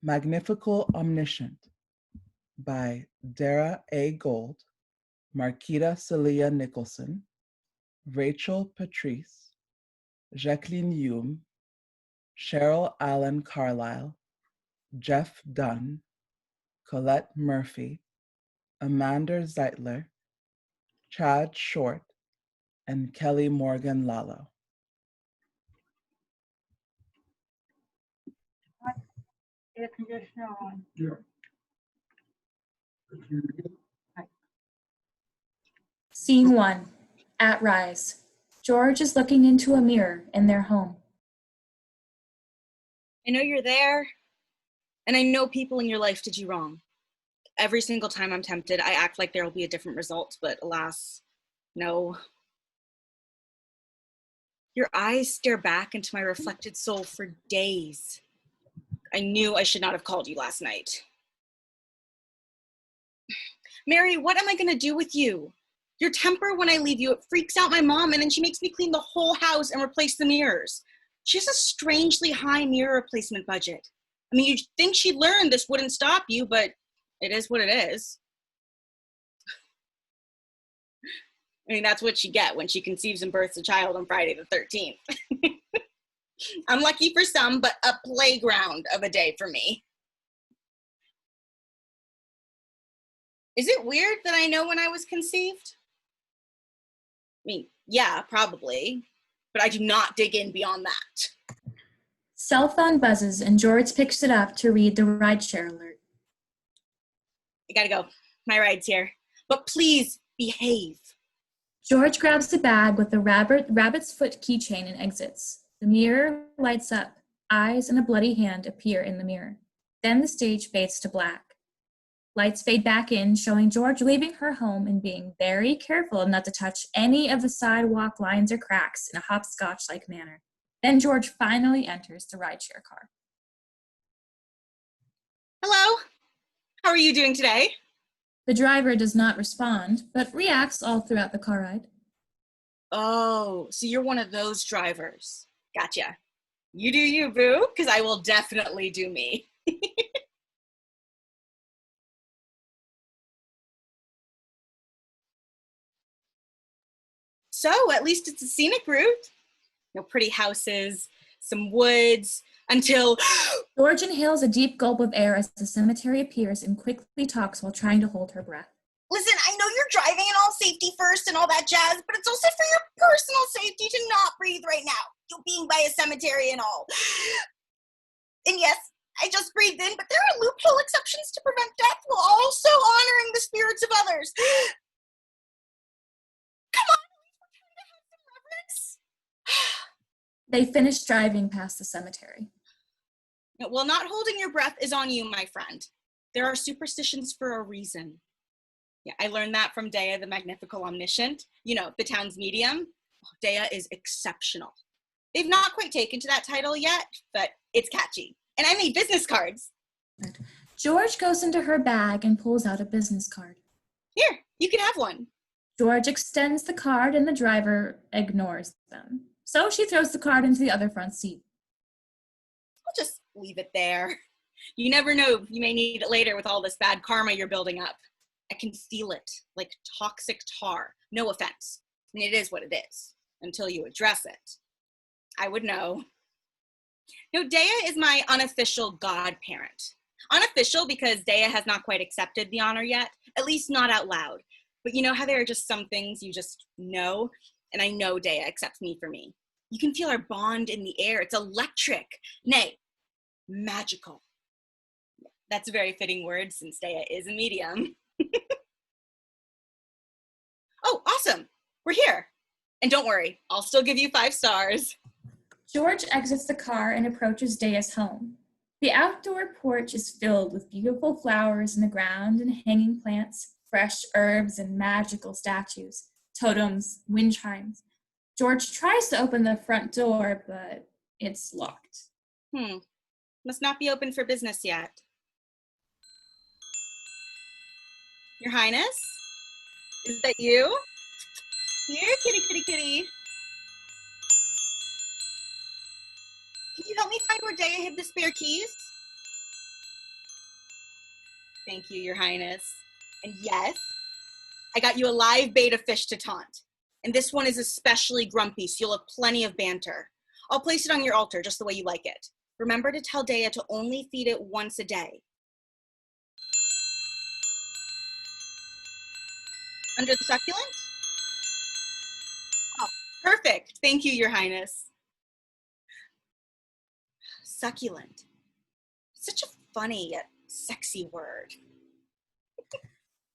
Magnifical Omniscient by Dara A. Gold, Marketa Seliyah Nicholson, Raechel Patrese, Jacqueline, Cheryl Allan Carlyle, Jeff Dunne, Colette Murphy, Amanda Zeitler, Chad Short, and Kelly Morgan Lalo. Air conditioner on. Yeah. Scene 1. At Rise. George is looking into a mirror in their home. I know you're there, and I know people in your life did you wrong. Every single time I'm tempted, I act like there will be a different result, but alas, no. Your eyes stare back into my reflected soul for days. I knew I should not have called you last night. Mary, what am I gonna do with you? Your temper when I leave you, it freaks out my mom, and then she makes me clean the whole house and replace the mirrors. She has a strangely high mirror replacement budget. I mean, you'd think she'd learn this wouldn't stop you, but it is what it is. I mean, that's what she get when she conceives and births a child on Friday the 13th. Unlucky for some, but a playground of a day for me. Is it weird that I know when I was conceived? I mean, yeah, probably, but I do not dig in beyond that. Cell phone buzzes and George picks it up to read the rideshare alert. I gotta go. My ride's here. But please behave. George grabs the bag with the rabbit's foot keychain and exits. The mirror lights up. Eyes and a bloody hand appear in the mirror. Then the stage fades to black. Lights fade back in, showing George leaving her home and being very careful not to touch any of the sidewalk lines or cracks in a hopscotch-like manner. Then George finally enters the rideshare car. Hello. How are you doing today? The driver does not respond, but reacts all throughout the car ride. Oh, so you're one of those drivers. Gotcha. You do you, boo, because I will definitely do me. So, at least it's a scenic route. Pretty houses, some woods, until... George inhales a deep gulp of air as the cemetery appears and quickly talks while trying to hold her breath. Listen, I know you're driving and all safety first and all that jazz, but it's also for your personal safety to not breathe right now. You're being by a cemetery and all. And yes, I just breathed in, but there are loophole exceptions to prevent death while also honoring the spirits of others. Come on, we're trying to have some reverence. They finish driving past the cemetery. Well, not holding your breath is on you, my friend. There are superstitions for a reason. Yeah, I learned that from Daea, the Magnifical Omniscient. You know, the town's medium. Daea is exceptional. They've not quite taken to that title yet, but it's catchy. And I made business cards. George goes into her bag and pulls out a business card. Here, you can have one. George extends the card and the driver ignores them. So she throws the card into the other front seat. I'll just leave it there. You never know, you may need it later with all this bad karma you're building up. I can feel it, like toxic tar. No offense. I mean, it is what it is, until you address it. I would know. Daea is my unofficial godparent. Unofficial because Daea has not quite accepted the honor yet, at least not out loud. But you know how there are just some things you just know? And I know Daea accepts me for me. You can feel our bond in the air. It's electric. Nay, magical. That's a very fitting word since Daea is a medium. Oh, awesome. We're here. And don't worry, I'll still give you 5 stars. George exits the car and approaches Daea's home. The outdoor porch is filled with beautiful flowers in the ground and hanging plants, fresh herbs and magical statues, totems, wind chimes. George tries to open the front door, but it's locked. Must not be open for business yet. Your Highness? Is that you? Here, kitty, kitty, kitty. Can you help me find where Daea hid the spare keys? Thank you, Your Highness. And yes, I got you a live beta fish to taunt. And this one is especially grumpy, so you'll have plenty of banter. I'll place it on your altar just the way you like it. Remember to tell Daea to only feed it once a day. Under the succulent? Oh, perfect. Thank you, Your Highness. Succulent. Such a funny yet sexy word.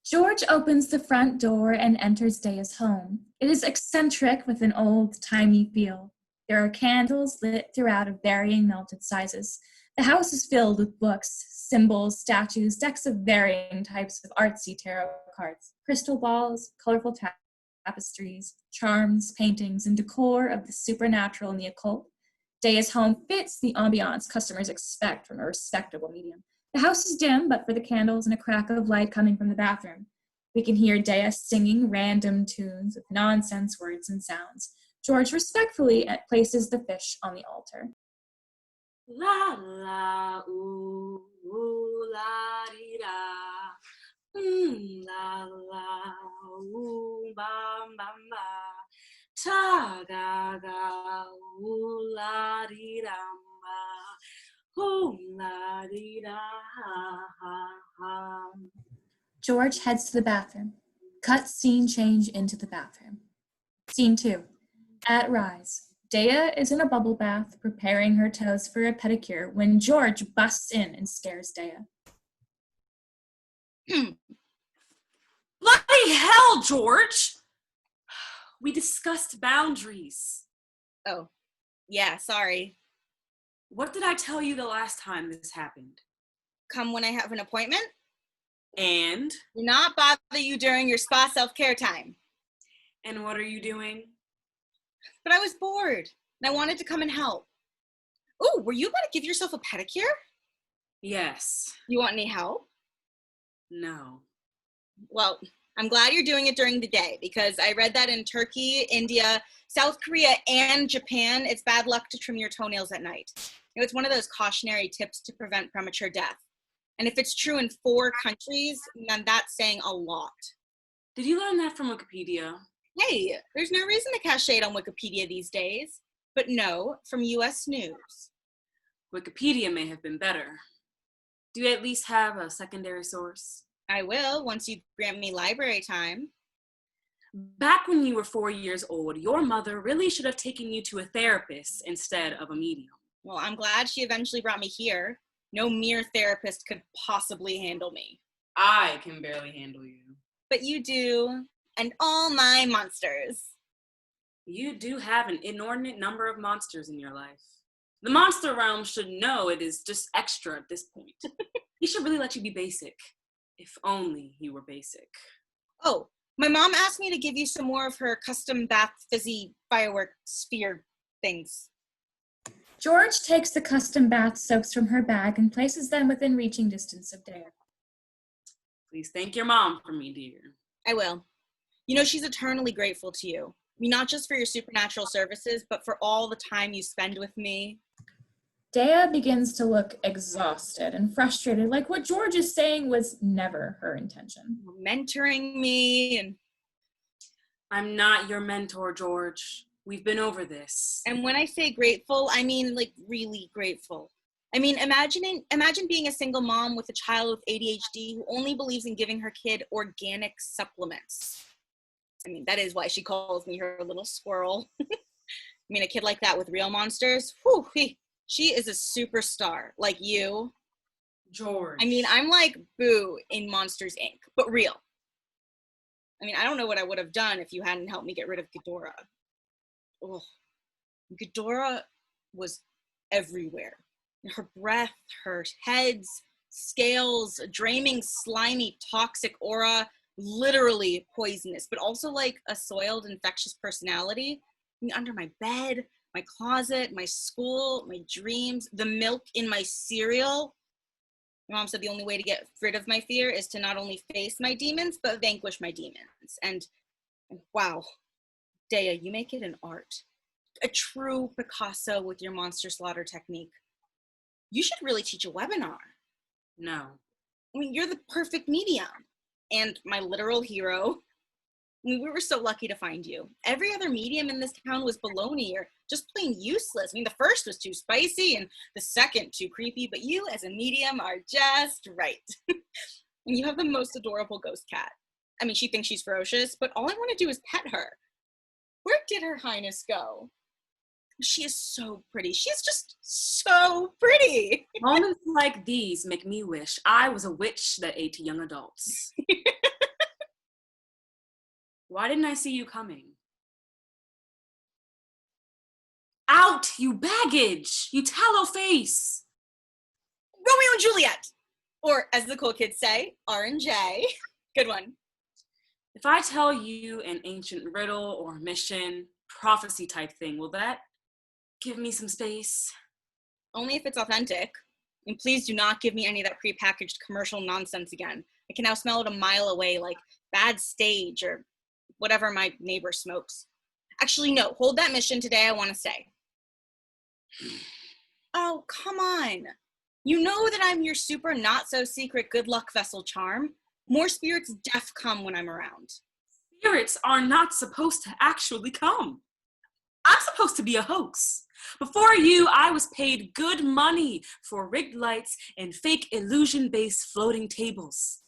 George opens the front door and enters Daea's home. It is eccentric with an old-timey feel. There are candles lit throughout of varying melted sizes. The house is filled with books, symbols, statues, decks of varying types of artsy tarot cards, crystal balls, colorful tapestries, charms, paintings, and decor of the supernatural and the occult. Daea's home fits the ambiance customers expect from a respectable medium. The house is dim, but for the candles and a crack of light coming from the bathroom. We can hear Daea singing random tunes with nonsense words and sounds. George respectfully places the fish on the altar. La la ooh, ooh la di da, la la ooh bam bam ba, ta ga ga ooh la di dam ba, ooh la di da ha ha ha. George heads to the bathroom. Cut scene change into the bathroom. Scene 2. At Rise. Daea is in a bubble bath, preparing her toes for a pedicure when George busts in and scares Daea. Bloody hell, George! We discussed boundaries. Oh, yeah, sorry. What did I tell you the last time this happened? Come when I have an appointment? And? Do not bother you during your spa self-care time. And what are you doing? But I was bored, and I wanted to come and help. Oh, were you about to give yourself a pedicure? Yes. You want any help? No. Well, I'm glad you're doing it during the day, because I read that in Turkey, India, South Korea, and Japan, it's bad luck to trim your toenails at night. You know, it's one of those cautionary tips to prevent premature death. And if it's true in 4 countries, then that's saying a lot. Did you learn that from Wikipedia? Hey, there's no reason to cast shade on Wikipedia these days. But no, from US News. Wikipedia may have been better. Do you at least have a secondary source? I will, once you grant me library time. Back when you were 4 years old, your mother really should have taken you to a therapist instead of a medium. Well, I'm glad she eventually brought me here. No mere therapist could possibly handle me. I can barely handle you. But you do, and all my monsters. You do have an inordinate number of monsters in your life. The monster realm should know it is just extra at this point. He should really let you be basic. If only he were basic. Oh, my mom asked me to give you some more of her custom bath fizzy firework sphere things. George takes the custom bath soaps from her bag and places them within reaching distance of Daea. Please thank your mom for me, dear. I will. You know, she's eternally grateful to you. I mean, not just for your supernatural services, but for all the time you spend with me. Daea begins to look exhausted and frustrated, like what George is saying was never her intention. Mentoring me and... I'm not your mentor, George. We've been over this. And when I say grateful, I mean like really grateful. I mean, imagine being a single mom with a child with ADHD who only believes in giving her kid organic supplements. I mean, that is why she calls me her little squirrel. I mean, a kid like that with real monsters, whew, she is a superstar, like you. George. I mean, I'm like Boo in Monsters, Inc., but real. I mean, I don't know what I would have done if you hadn't helped me get rid of Ghidorah. Oh, Ghidorah was everywhere. Her breath, her heads, scales, draining, slimy, toxic aura, literally poisonous, but also like a soiled, infectious personality. I mean, under my bed, my closet, my school, my dreams, the milk in my cereal. My mom said the only way to get rid of my fear is to not only face my demons, but vanquish my demons. And wow, Daea, you make it an art. A true Picasso with your monster slaughter technique. You should really teach a webinar. No. I mean, you're the perfect medium. And my literal hero. I mean, we were so lucky to find you. Every other medium in this town was baloney or just plain useless. I mean, the first was too spicy and the second too creepy, but you as a medium are just right. And you have the most adorable ghost cat. I mean, she thinks she's ferocious, but all I want to do is pet her. Where did Her Highness go? She is so pretty. She's just so pretty. Moments like these make me wish I was a witch that ate young adults. Why didn't I see you coming? Out, you baggage! You tallow face! Romeo and Juliet! Or, as the cool kids say, R&J. Good one. If I tell you an ancient riddle or mission, prophecy type thing, will that give me some space? Only if it's authentic. And please do not give me any of that prepackaged commercial nonsense again. I can now smell it a mile away, like bad stage or whatever my neighbor smokes. Actually, no, hold that mission today, I want to say. Oh, come on. You know that I'm your super not so secret good luck vessel charm. More spirits def come when I'm around. Spirits are not supposed to actually come. I'm supposed to be a hoax. Before you, I was paid good money for rigged lights and fake illusion-based floating tables.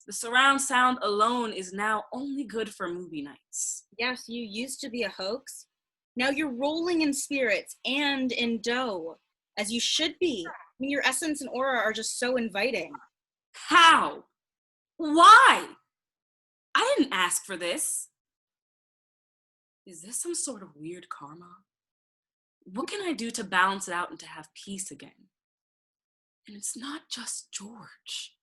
The surround sound alone is now only good for movie nights. Yes, you used to be a hoax. Now you're rolling in spirits and in dough, as you should be. I mean, your essence and aura are just so inviting. How? Why? I didn't ask for this. Is this some sort of weird karma? What can I do to balance it out and to have peace again? And it's not just George.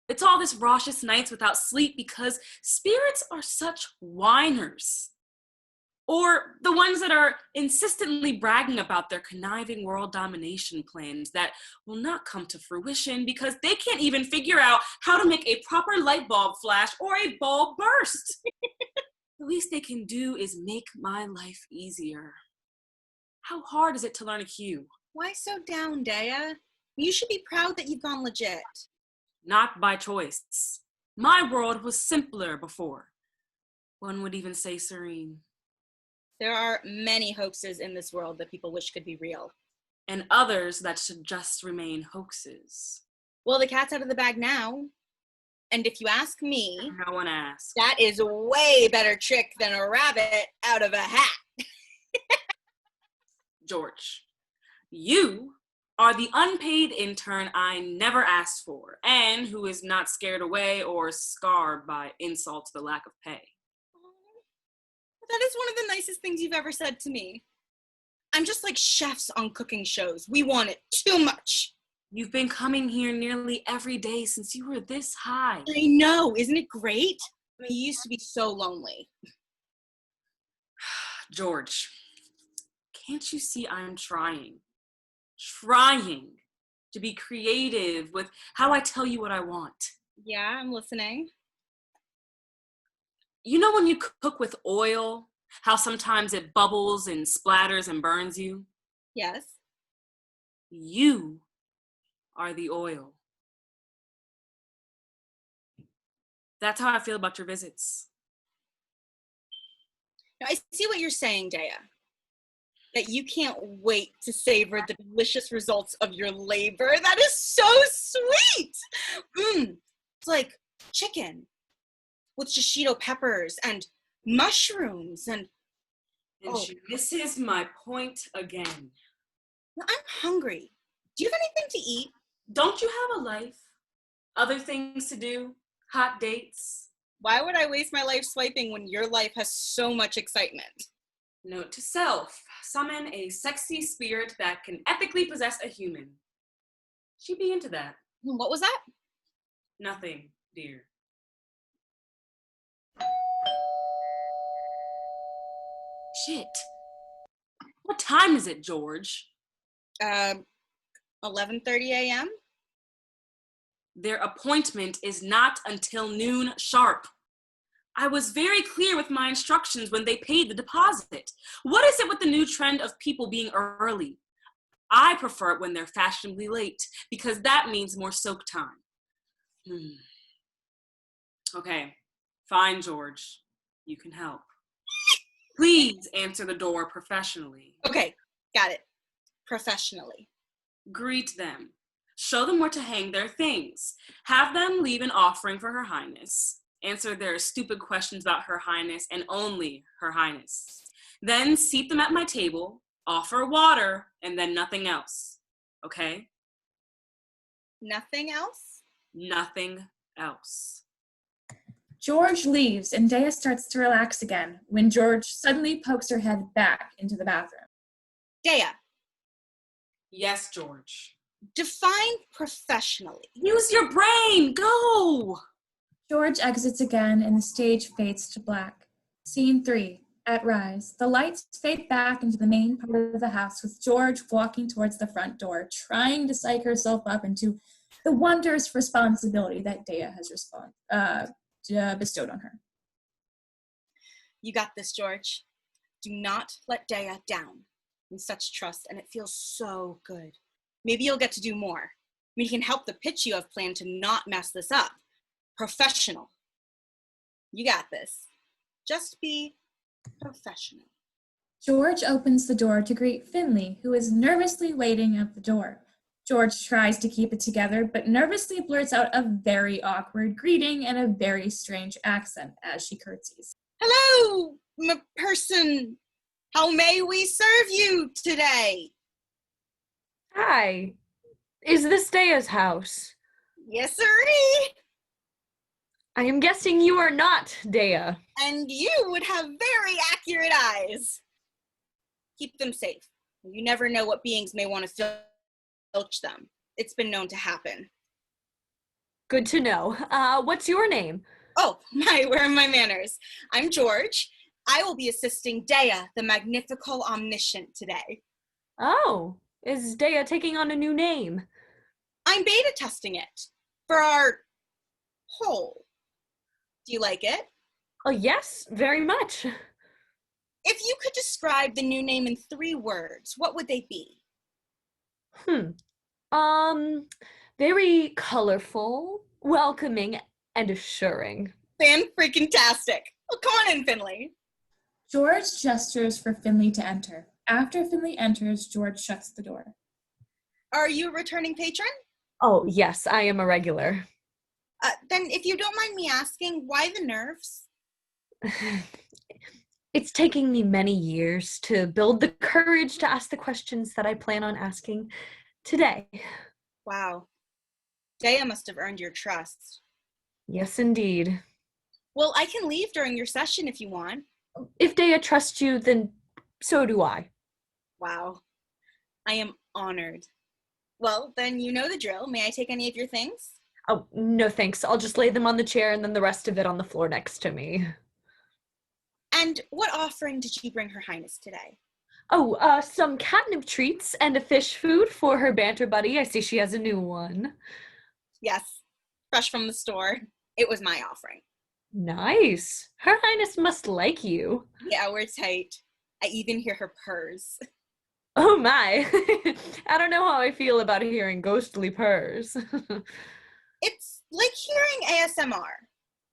It's all this raucous nights without sleep because spirits are such whiners. Or the ones that are insistently bragging about their conniving world domination plans that will not come to fruition because they can't even figure out how to make a proper light bulb flash or a bulb burst. The least they can do is make my life easier. How hard is it to learn a cue? Why so down, Daea? You should be proud that you've gone legit. Not by choice. My world was simpler before. One would even say serene. There are many hoaxes in this world that people wish could be real. And others that should just remain hoaxes. Well, the cat's out of the bag now. And if you ask me, No one asked. that is a way better trick than a rabbit out of a hat. George, you are the unpaid intern I never asked for and who is not scared away or scarred by insult to the lack of pay. That is one of the nicest things you've ever said to me. I'm just like chefs on cooking shows. We want it too much. You've been coming here nearly every day since you were this high. I know, isn't it great? I mean, you used to be so lonely. George, can't you see I'm trying to be creative with how I tell you what I want? Yeah, I'm listening. You know when you cook with oil, how sometimes it bubbles and splatters and burns you? Yes. You are the oil. That's how I feel about your visits. Now, I see what you're saying, Daea. That you can't wait to savor the delicious results of your labor. That is so sweet. It's like chicken with shishito peppers and mushrooms and She misses my point again. Well, I'm hungry. Do you have anything to eat? Don't you have a life? Other things to do? Hot dates? Why would I waste my life swiping when your life has so much excitement? Note to self, summon a sexy spirit that can ethically possess a human. She'd be into that. What was that? Nothing, dear. Shit. What time is it, George? 11:30 a.m.? Their appointment is not until noon sharp. I was very clear with my instructions when they paid the deposit. What is it with the new trend of people being early? I prefer it when they're fashionably late because that means more soak time. Okay, fine, George. You can help. Please answer the door professionally. Okay, got it. Professionally. Greet them. Show them where to hang their things. Have them leave an offering for Her Highness. Answer their stupid questions about Her Highness and only Her Highness. Then seat them at my table, offer water, and then nothing else. Okay? Nothing else? Nothing else. George leaves and Daea starts to relax again when George suddenly pokes her head back into the bathroom. Daea, Yes, George. define professionally. Use your brain. Go. George exits again and the stage fades to black. Scene 3, at Rise. The lights fade back into the main part of the house with George walking towards the front door, trying to psych herself up into the wondrous responsibility that Daea has bestowed on her. You got this, George. Do not let Daea down. In such trust, and it feels so good. Maybe you'll get to do more. We can help the pitch you have planned to not mess this up. Professional. You got this. Just be professional. George opens the door to greet Finley, who is nervously waiting at the door. George tries to keep it together, but nervously blurts out a very awkward greeting and a very strange accent as she curtsies. Hello, person. How may we serve you today? Hi. Is this Daea's house? Yes, sirree. I am guessing you are not Daea. And you would have very accurate eyes. Keep them safe. You never know what beings may want to filch them. It's been known to happen. Good to know. What's your name? Oh, where are my manners? I'm George. I will be assisting Daea, the Magnifical Omniscient, today. Oh, is Daea taking on a new name? I'm beta testing it for our poll. Do you like it? Oh, yes, very much. If you could describe the new name in 3 words, what would they be? Very colorful, welcoming, and assuring. Fan-freaking-tastic. Well, come on in, Finley. George gestures for Finley to enter. After Finley enters, George shuts the door. Are you a returning patron? Oh, yes, I am a regular. Then if you don't mind me asking, why the nerves? It's taking me many years to build the courage to ask the questions that I plan on asking today. Wow. Daea must have earned your trust. Yes, indeed. Well, I can leave during your session if you want. If Daea trusts you, then so do I. Wow. I am honored. Well, then you know the drill. May I take any of your things? Oh, no thanks. I'll just lay them on the chair and then the rest of it on the floor next to me. And what offering did you bring Her Highness today? Oh, some catnip treats and a fish food for her banter buddy. I see she has a new one. Yes, fresh from the store. It was my offering. Nice. Her Highness must like you. Yeah, we're tight. I even hear her purrs. Oh my. I don't know how I feel about hearing ghostly purrs. It's like hearing ASMR.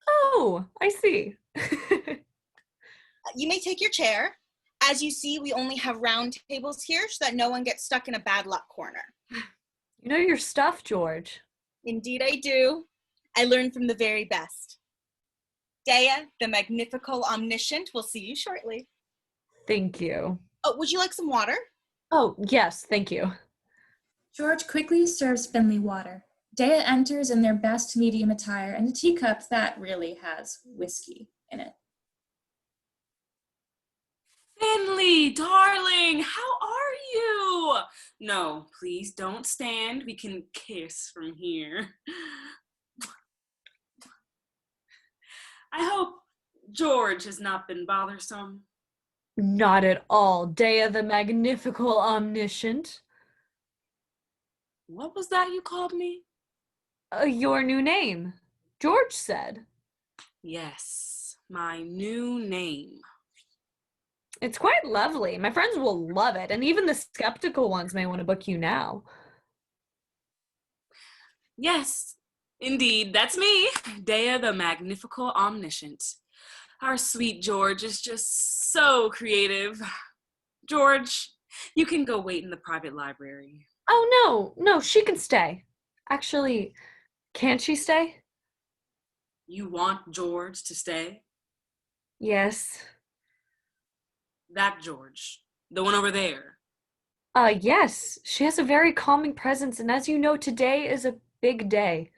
Oh, I see. You may take your chair. As you see, we only have round tables here so that no one gets stuck in a bad luck corner. You know your stuff, George. Indeed I do. I learned from the very best. Daea, the Magnifical Omniscient, will see you shortly. Thank you. Oh, would you like some water? Oh, yes, thank you. George quickly serves Finley water. Daea enters in their best medium attire and a teacup that really has whiskey in it. Finley, darling, how are you? No, please don't stand. We can kiss from here. I hope George has not been bothersome. Not at all. Daea the Magnifical Omniscient. What was that you called me? Your new name, George said. Yes, my new name. It's quite lovely. My friends will love it, and even the skeptical ones may want to book you now. Yes, Indeed, that's me, Daea the Magnifical Omniscient. Our sweet George is just so creative. George, you can go wait in the private library. Oh, no, she can stay. Actually, can't she stay? You want George to stay? Yes. That George, the one over there. Yes. She has a very calming presence, and as you know, today is a big day.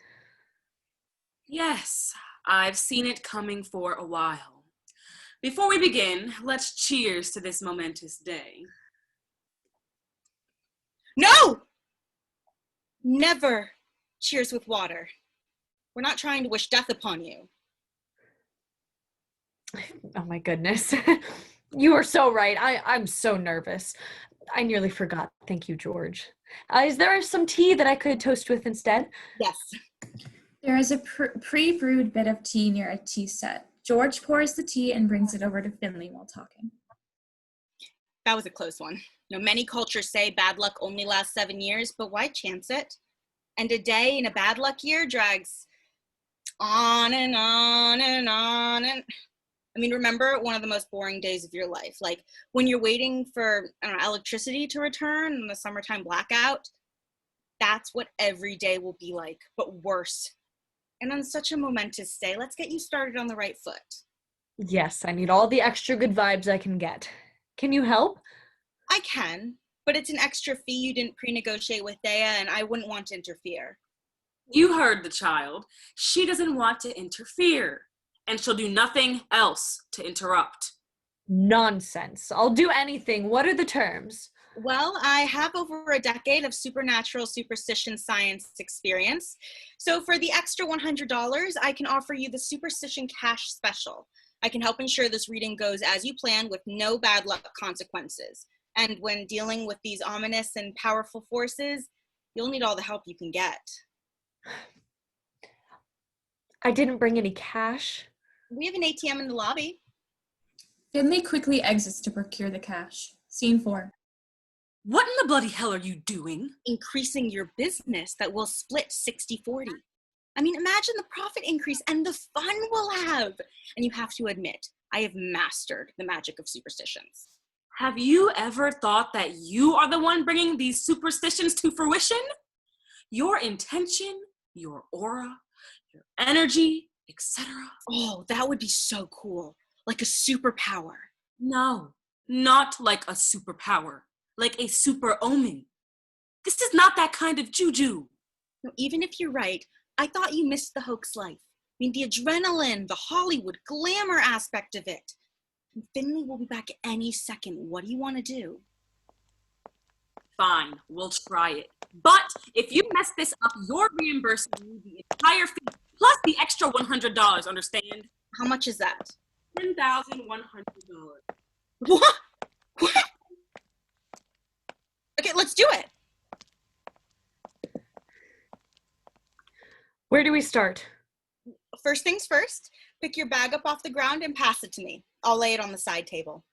Yes, I've seen it coming for a while. Before we begin, let's cheers to this momentous day. No! Never cheers with water. We're not trying to wish death upon you. Oh my goodness. You are so right. I'm so nervous. I nearly forgot. Thank you, George. Is there some tea that I could toast with instead? Yes. There is a pre-brewed bit of tea near a tea set. George pours the tea and brings it over to Finley while talking. That was a close one. Many cultures say bad luck only lasts 7 years, but why chance it? And a day in a bad luck year drags on and on and on. And remember one of the most boring days of your life, like when you're waiting for electricity to return in the summertime blackout. That's what every day will be like, but worse. And on such a momentous day, let's get you started on the right foot. Yes, I need all the extra good vibes I can get. Can you help? I can, but it's an extra fee you didn't pre-negotiate with Daea, and I wouldn't want to interfere. You heard the child. She doesn't want to interfere, and she'll do nothing else to interrupt. Nonsense. I'll do anything. What are the terms? Well, I have over a decade of supernatural superstition science experience. So for the extra $100, I can offer you the Superstition Cash Special. I can help ensure this reading goes as you plan with no bad luck consequences. And when dealing with these ominous and powerful forces, you'll need all the help you can get. I didn't bring any cash. We have an ATM in the lobby. Finley quickly exits to procure the cash. Scene 4. What in the bloody hell are you doing? Increasing your business that will split 60-40. Imagine the profit increase and the fun we'll have. And you have to admit, I have mastered the magic of superstitions. Have you ever thought that you are the one bringing these superstitions to fruition? Your intention, your aura, your energy, etc. Oh, that would be so cool. Like a superpower. No, not like a superpower. Like a super omen. This is not that kind of juju. No, even if you're right, I thought you missed the hoax life. The adrenaline, the Hollywood glamour aspect of it. And Finley will be back any second. What do you want to do? Fine, we'll try it. But if you mess this up, you're reimbursing me the entire fee, plus the extra $100, understand? How much is that? $10,100. What? What? Okay, let's do it. Where do we start? First things first, pick your bag up off the ground and pass it to me. I'll lay it on the side table.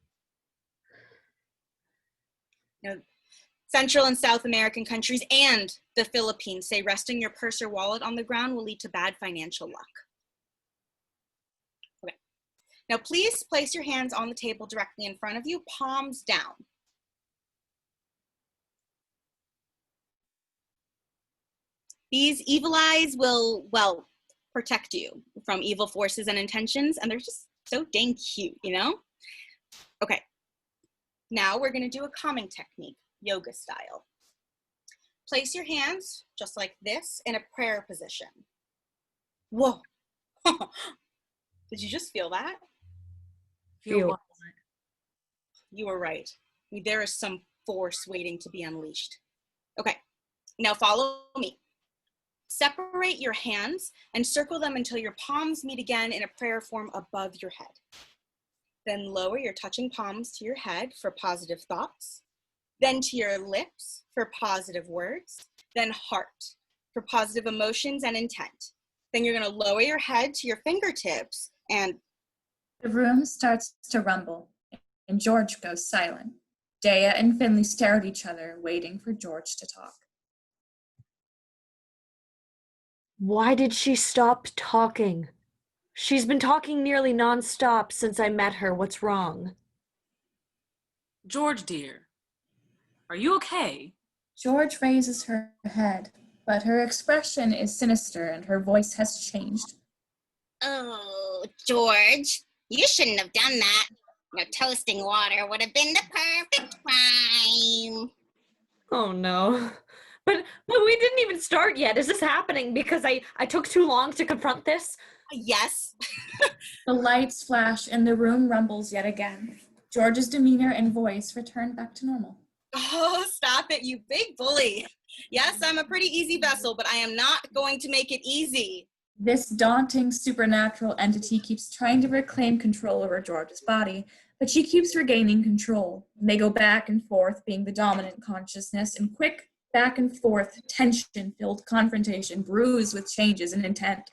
Central and South American countries and the Philippines say resting your purse or wallet on the ground will lead to bad financial luck. Okay. Now please place your hands on the table directly in front of you, palms down. These evil eyes will, protect you from evil forces and intentions, and they're just so dang cute, Okay, now we're gonna do a calming technique, yoga style. Place your hands, just like this, in a prayer position. Whoa, did you just feel that? Feel what? You were right. There is some force waiting to be unleashed. Okay, now follow me. Separate your hands and circle them until your palms meet again in a prayer form above your head. Then lower your touching palms to your head for positive thoughts, then to your lips for positive words, then heart for positive emotions and intent. Then you're going to lower your head to your fingertips and... The room starts to rumble, and George goes silent. Daea and Finley stare at each other, waiting for George to talk. Why did she stop talking? She's been talking nearly non-stop since I met her. What's wrong? George, dear, are you okay? George raises her head, but her expression is sinister and her voice has changed. Oh, George, you shouldn't have done that. Toasting water would have been the perfect crime. Oh no. But we didn't even start yet. Is this happening because I took too long to confront this? Yes. The lights flash and the room rumbles yet again. George's demeanor and voice return back to normal. Oh, stop it, you big bully. Yes, I'm a pretty easy vessel, but I am not going to make it easy. This daunting supernatural entity keeps trying to reclaim control over George's body, but she keeps regaining control. They go back and forth, being the dominant consciousness, and quick back and forth, tension-filled confrontation brews with changes in intent.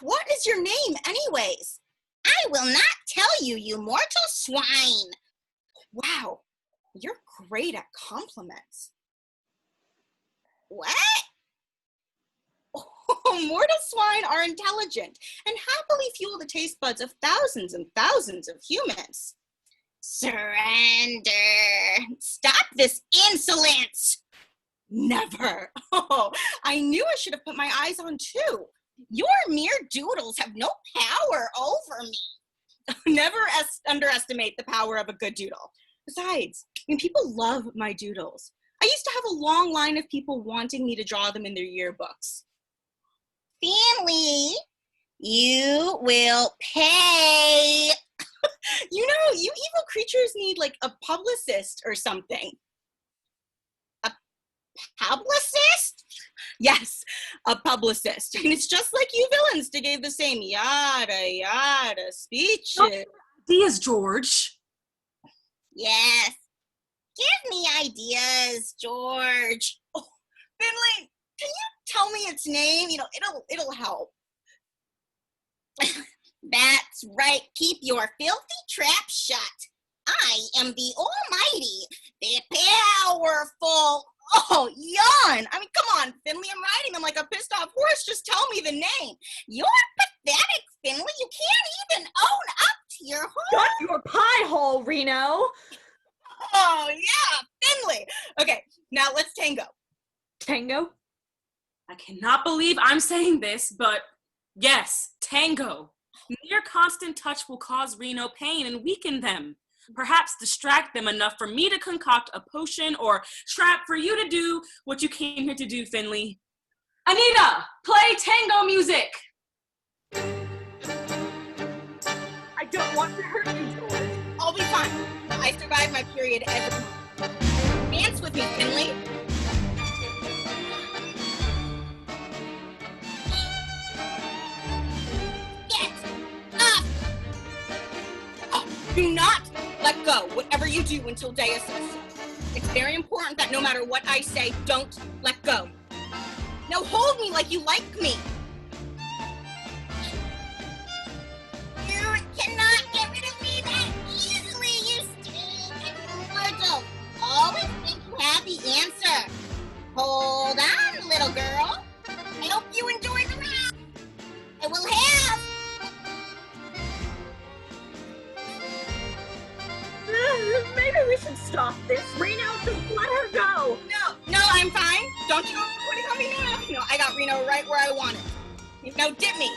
What is your name, anyways? I will not tell you, you mortal swine. Wow, you're great at compliments. What? Oh, mortal swine are intelligent and happily fuel the taste buds of thousands and thousands of humans. Surrender. Stop this insolence. Never. Oh, I knew I should have put my eyes on two. Your mere doodles have no power over me. Never underestimate the power of a good doodle. Besides, people love my doodles. I used to have a long line of people wanting me to draw them in their yearbooks. Family, you will pay. You evil creatures need like a publicist or something. A publicist? Yes, a publicist. And it's just like you villains to give the same yada yada speeches. Ideas, George. Yes. Give me ideas, George. Oh, Finley, can you tell me its name? It'll help. That's right. Keep your filthy trap shut. I am the almighty, the powerful. Oh, yawn. I mean, come on, Finley. I'm riding him like a pissed off horse. Just tell me the name. You're pathetic, Finley. You can't even own up to your hole. Shut your pie hole, Reno. Oh, yeah, Finley. Okay, now let's tango. Tango? I cannot believe I'm saying this, but yes, tango. Mere constant touch will cause Reno pain and weaken them. Perhaps distract them enough for me to concoct a potion or trap for you to do what you came here to do, Finley. Anita, play tango music. I don't want to hurt you, George. I'll be fine. I survived my period every month. Dance with me, Finley. Get up! Oh, do not let go, whatever you do until Daea says so. It's very important that no matter what I say, don't let go. Now hold me like you like me. You cannot get rid of me that easily, you stupid mortal. Always think you have the answer. Hold on, little girl. I hope you enjoy the ride. I will have. Maybe we should stop this. Reno, just let her go. No, I'm fine. Don't you put it on me now. I got Reno right where I want it. Now dip me.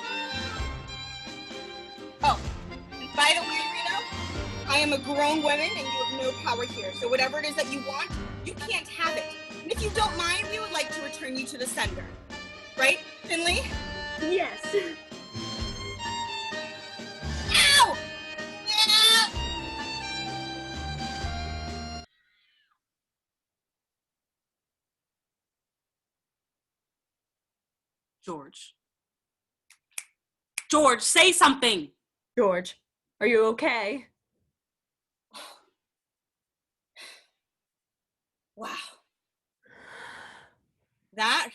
Oh, and by the way, Reno, I am a grown woman and you have no power here. So whatever it is that you want, you can't have it. And if you don't mind, we would like to return you to the sender. Right, Finley? Yes. Ow! Yeah! George, say something. George, are you okay? Wow. That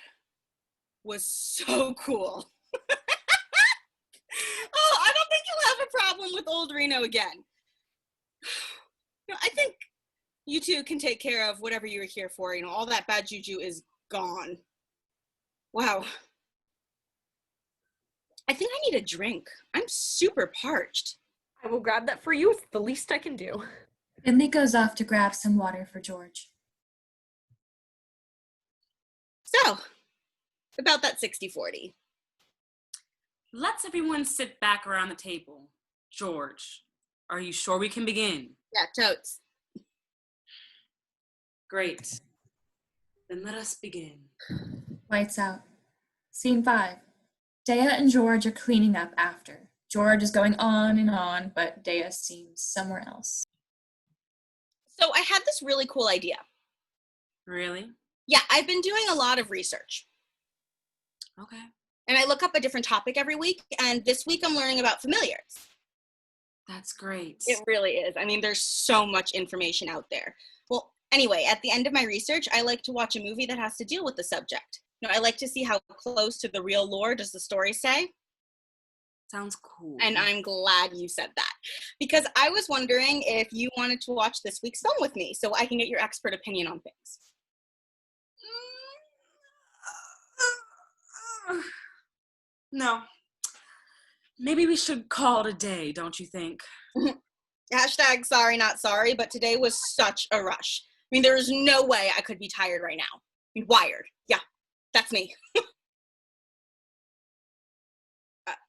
was so cool. Oh, I don't think you'll have a problem with old Reno again. I think you two can take care of whatever you were here for. All that bad juju is gone. Wow. I think I need a drink. I'm super parched. I will grab that for you. It's the least I can do. Finley goes off to grab some water for George. So, about that 60-40. Let's everyone sit back around the table. George, are you sure we can begin? Yeah, totes. Great. Then let us begin. Lights out. Scene 5. Daea and George are cleaning up after. George is going on, but Daea seems somewhere else. So I had this really cool idea. Really? Yeah, I've been doing a lot of research. Okay. And I look up a different topic every week, and this week I'm learning about familiars. That's great. It really is. I mean, there's so much information out there. Well, anyway, at the end of my research, I like to watch a movie that has to deal with the subject. You know, I like to see how close to the real lore does the story say. Sounds cool. And I'm glad you said that, because I was wondering if you wanted to watch this week's film with me so I can get your expert opinion on things. No. Maybe we should call it a day, don't you think? Hashtag sorry, not sorry, but today was such a rush. I mean, there is no way I could be tired right now. I mean, wired. Yeah, that's me.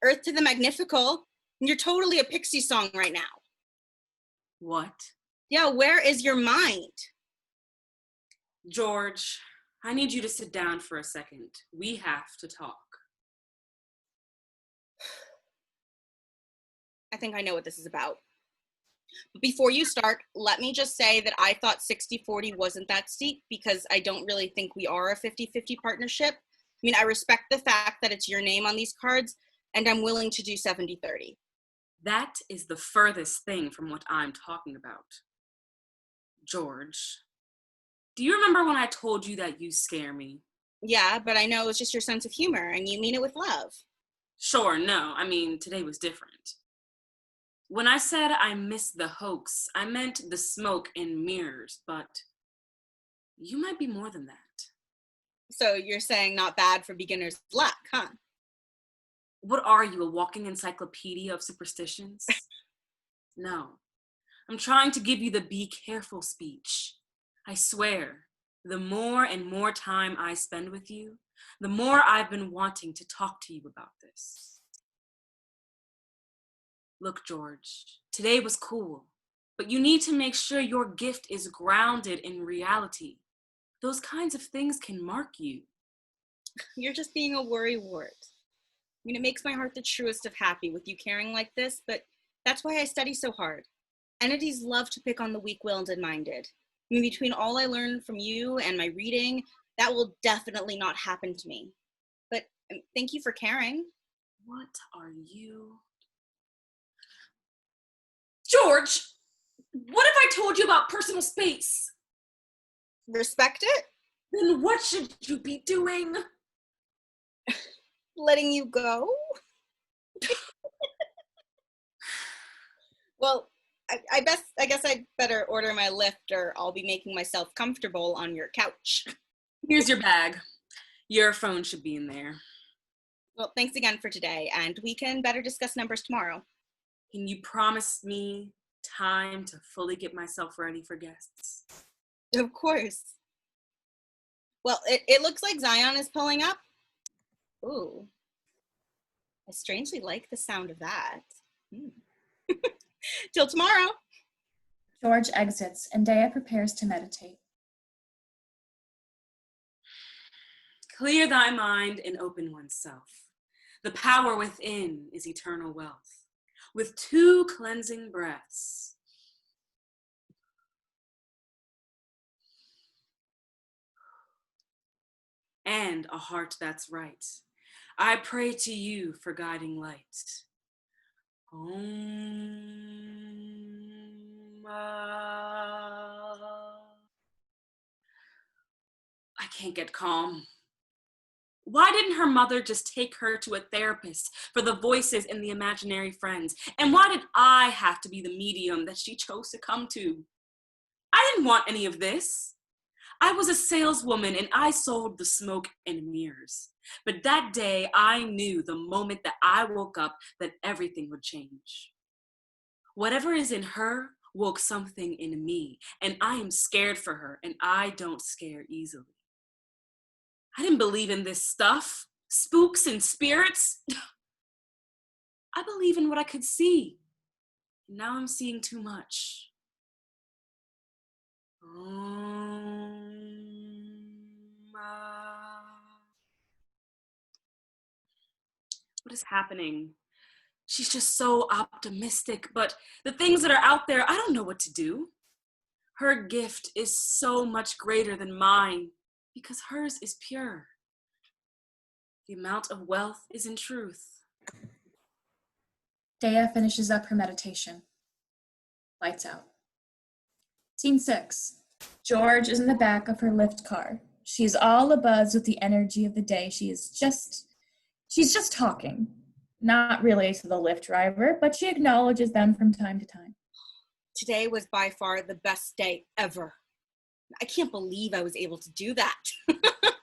Earth to the Magnifical. You're totally a Pixie song right now. What? Yeah, where is your mind? George, I need you to sit down for a second. We have to talk. I think I know what this is about. But before you start, let me just say that I thought 60-40 wasn't that steep because I don't really think we are a 50-50 partnership. I mean, I respect the fact that it's your name on these cards, and I'm willing to do 70-30. That is the furthest thing from what I'm talking about. George, do you remember when I told you that you scare me? Yeah, but I know it's just your sense of humor, and you mean it with love. Sure, no. I mean, today was different. When I said I missed the hoax, I meant the smoke and mirrors, but you might be more than that. So you're saying not bad for beginner's luck, huh? What are you, a walking encyclopedia of superstitions? No. I'm trying to give you the be careful speech. I swear, the more and more time I spend with you, the more I've been wanting to talk to you about this. Look, George, today was cool, but you need to make sure your gift is grounded in reality. Those kinds of things can mark you. You're just being a worrywart. I mean, it makes my heart the truest of happy with you caring like this, but that's why I study so hard. Entities love to pick on the weak-willed and minded. I mean, between all I learned from you and my reading, that will definitely not happen to me. But thank you for caring. What are you? George, what if I told you about personal space? Respect it? Then what should you be doing? Letting you go? Well, I guess I'd better order my lift or I'll be making myself comfortable on your couch. Here's your bag. Your phone should be in there. Well, thanks again for today, and we can better discuss numbers tomorrow. Can you promise me time to fully get myself ready for guests? Of course. Well, it looks like Zion is pulling up. Ooh. I strangely like the sound of that. Till tomorrow. George exits, and Daea prepares to meditate. Clear thy mind and open oneself. The power within is eternal wealth. With 2 cleansing breaths. And a heart that's right. I pray to you for guiding light. I can't get calm. Why didn't her mother just take her to a therapist for the voices and the imaginary friends? And why did I have to be the medium that she chose to come to? I didn't want any of this. I was a saleswoman and I sold the smoke and mirrors. But that day I knew the moment that I woke up that everything would change. Whatever is in her woke something in me, and I am scared for her, and I don't scare easily. I didn't believe in this stuff, spooks and spirits. I believe in what I could see. Now I'm seeing too much. What is happening? She's just so optimistic, but the things that are out there, I don't know what to do. Her gift is so much greater than mine because hers is pure. The amount of wealth is in truth. Daea finishes up her meditation. Lights out. Scene 6. George is in the back of her lift car. She's all abuzz with the energy of the day. She's just talking. Not really to the Lyft driver, but she acknowledges them from time to time. Today was by far the best day ever. I can't believe I was able to do that. The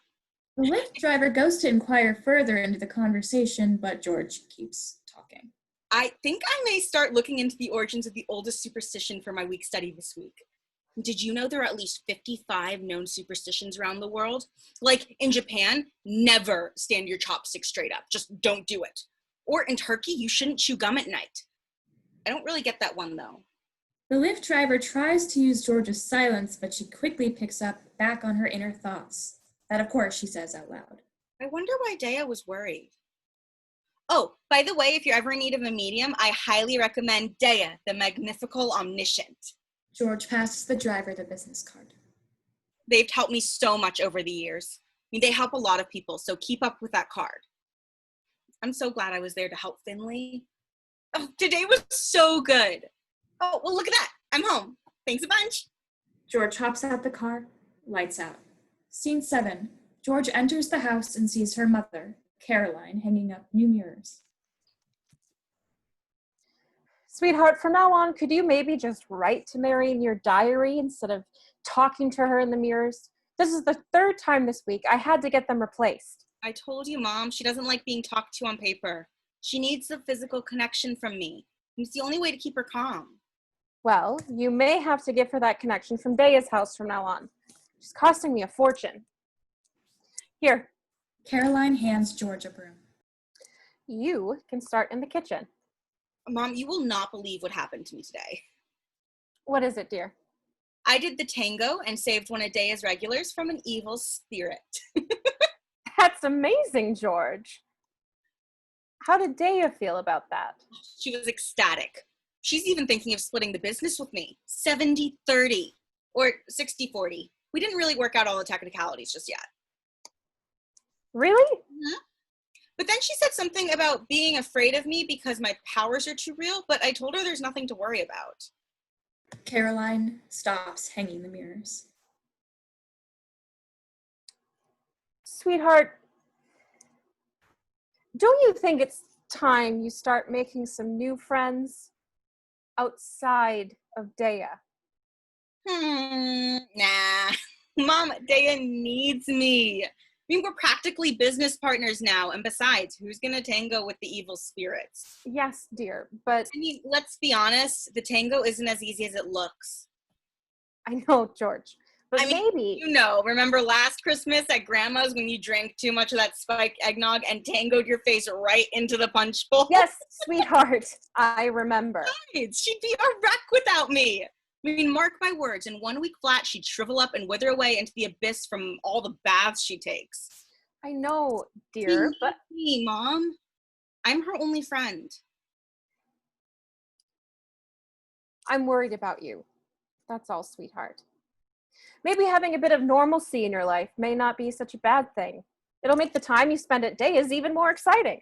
Lyft driver goes to inquire further into the conversation, but George keeps talking. I think I may start looking into the origins of the oldest superstition for my week study this week. Did you know there are at least 55 known superstitions around the world? Like in Japan, never stand your chopsticks straight up. Just don't do it. Or in Turkey, you shouldn't chew gum at night. I don't really get that one though. The Lyft driver tries to use George's silence, but she quickly picks up back on her inner thoughts. That, of course, she says out loud. I wonder why Daea was worried. Oh, by the way, if you're ever in need of a medium, I highly recommend Daea, the Magnifical Omniscient. George passes the driver the business card. They've helped me so much over the years. I mean, they help a lot of people, so keep up with that card. I'm so glad I was there to help Finley. Oh, today was so good. Oh, well, look at that. I'm home. Thanks a bunch. George hops out the car, lights out. Scene 7. George enters the house and sees her mother, Caroline, hanging up new mirrors. Sweetheart, from now on, could you maybe just write to Mary in your diary instead of talking to her in the mirrors? This is the 3rd time this week. I had to get them replaced. I told you, Mom, she doesn't like being talked to on paper. She needs the physical connection from me. It's the only way to keep her calm. Well, you may have to give her that connection from Daea's house from now on. She's costing me a fortune. Here. Caroline hands George a broom. You can start in the kitchen. Mom, you will not believe what happened to me today. What is it, dear? I did the tango and saved one of Daea's regulars from an evil spirit. That's amazing, George. How did Daea feel about that? She was ecstatic. She's even thinking of splitting the business with me. 70-30 or 60-40. We didn't really work out all the technicalities just yet. Really? Mm-hmm. But then she said something about being afraid of me because my powers are too real, but I told her there's nothing to worry about. Caroline stops hanging the mirrors. Sweetheart, don't you think it's time you start making some new friends outside of Daea? Nah. Mom, Daea needs me. I mean, we're practically business partners now, and besides, who's gonna tango with the evil spirits? Yes, dear, but I mean, let's be honest, the tango isn't as easy as it looks. I know, George, but I mean, maybe... You know, remember last Christmas at Grandma's when you drank too much of that spiked eggnog and tangoed your face right into the punch bowl? Yes, sweetheart, I remember. Right. She'd be a wreck without me. I mean, mark my words, in 1 week flat, she'd shrivel up and wither away into the abyss from all the baths she takes. I know, dear, but... Me, Mom. I'm her only friend. I'm worried about you. That's all, sweetheart. Maybe having a bit of normalcy in your life may not be such a bad thing. It'll make the time you spend at Daea's even more exciting.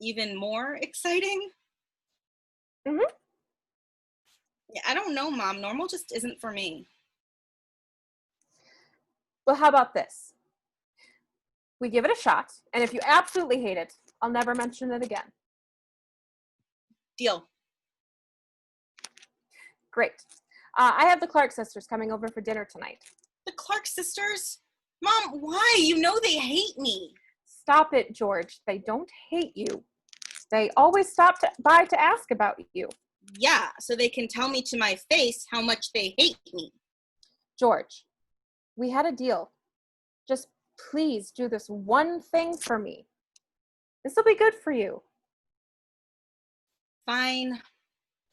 Even more exciting? Mm-hmm. Yeah, I don't know, Mom. Normal just isn't for me. Well, how about this? We give it a shot, and if you absolutely hate it, I'll never mention it again. Deal. Great. I have the Clark sisters coming over for dinner tonight. The Clark sisters? Mom, why? You know they hate me. Stop it, George. They don't hate you. They always stop by to ask about you. Yeah, so they can tell me to my face how much they hate me. George, we had a deal. Just please do this one thing for me. This will be good for you. Fine.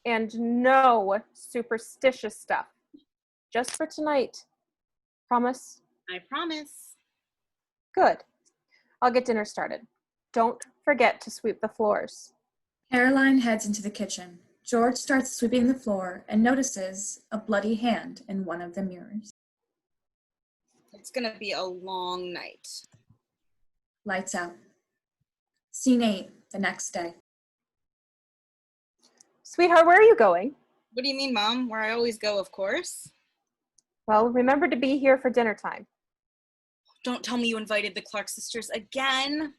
And no superstitious stuff. Just for tonight. Promise? I promise. Good. I'll get dinner started. Don't forget to sweep the floors. Caroline heads into the kitchen. George starts sweeping the floor and notices a bloody hand in one of the mirrors. It's gonna be a long night. Lights out. Scene 8, the next day. Sweetheart, where are you going? What do you mean, Mom? Where I always go, of course. Well, remember to be here for dinner time. Don't tell me you invited the Clark sisters again.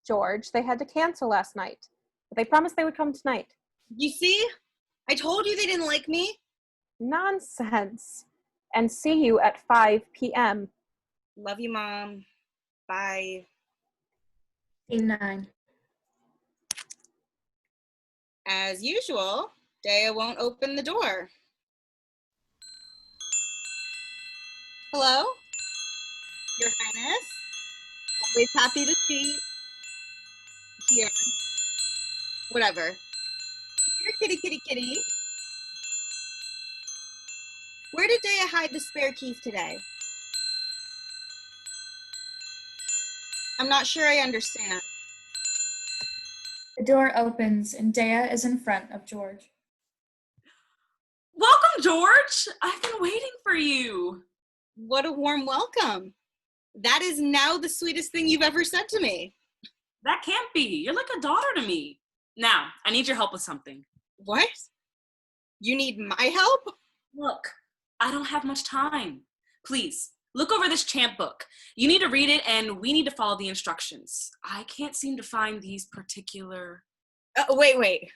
George, they had to cancel last night. But they promised they would come tonight. You see? I told you they didn't like me. Nonsense. And see you at 5 p.m. Love you, Mom. Bye. Scene 9. As usual, Daea won't open the door. Hello? Your Highness? Always happy to see here. Whatever. Here, kitty, kitty, kitty. Where did Daea hide the spare keys today? I'm not sure I understand. The door opens and Daea is in front of George. Welcome, George. I've been waiting for you. What a warm welcome. That is now the sweetest thing you've ever said to me. That can't be. You're like a daughter to me. Now, I need your help with something. What? You need my help? Look, I don't have much time. Please, look over this chant book. You need to read it, and we need to follow the instructions. I can't seem to find these particular... Wait.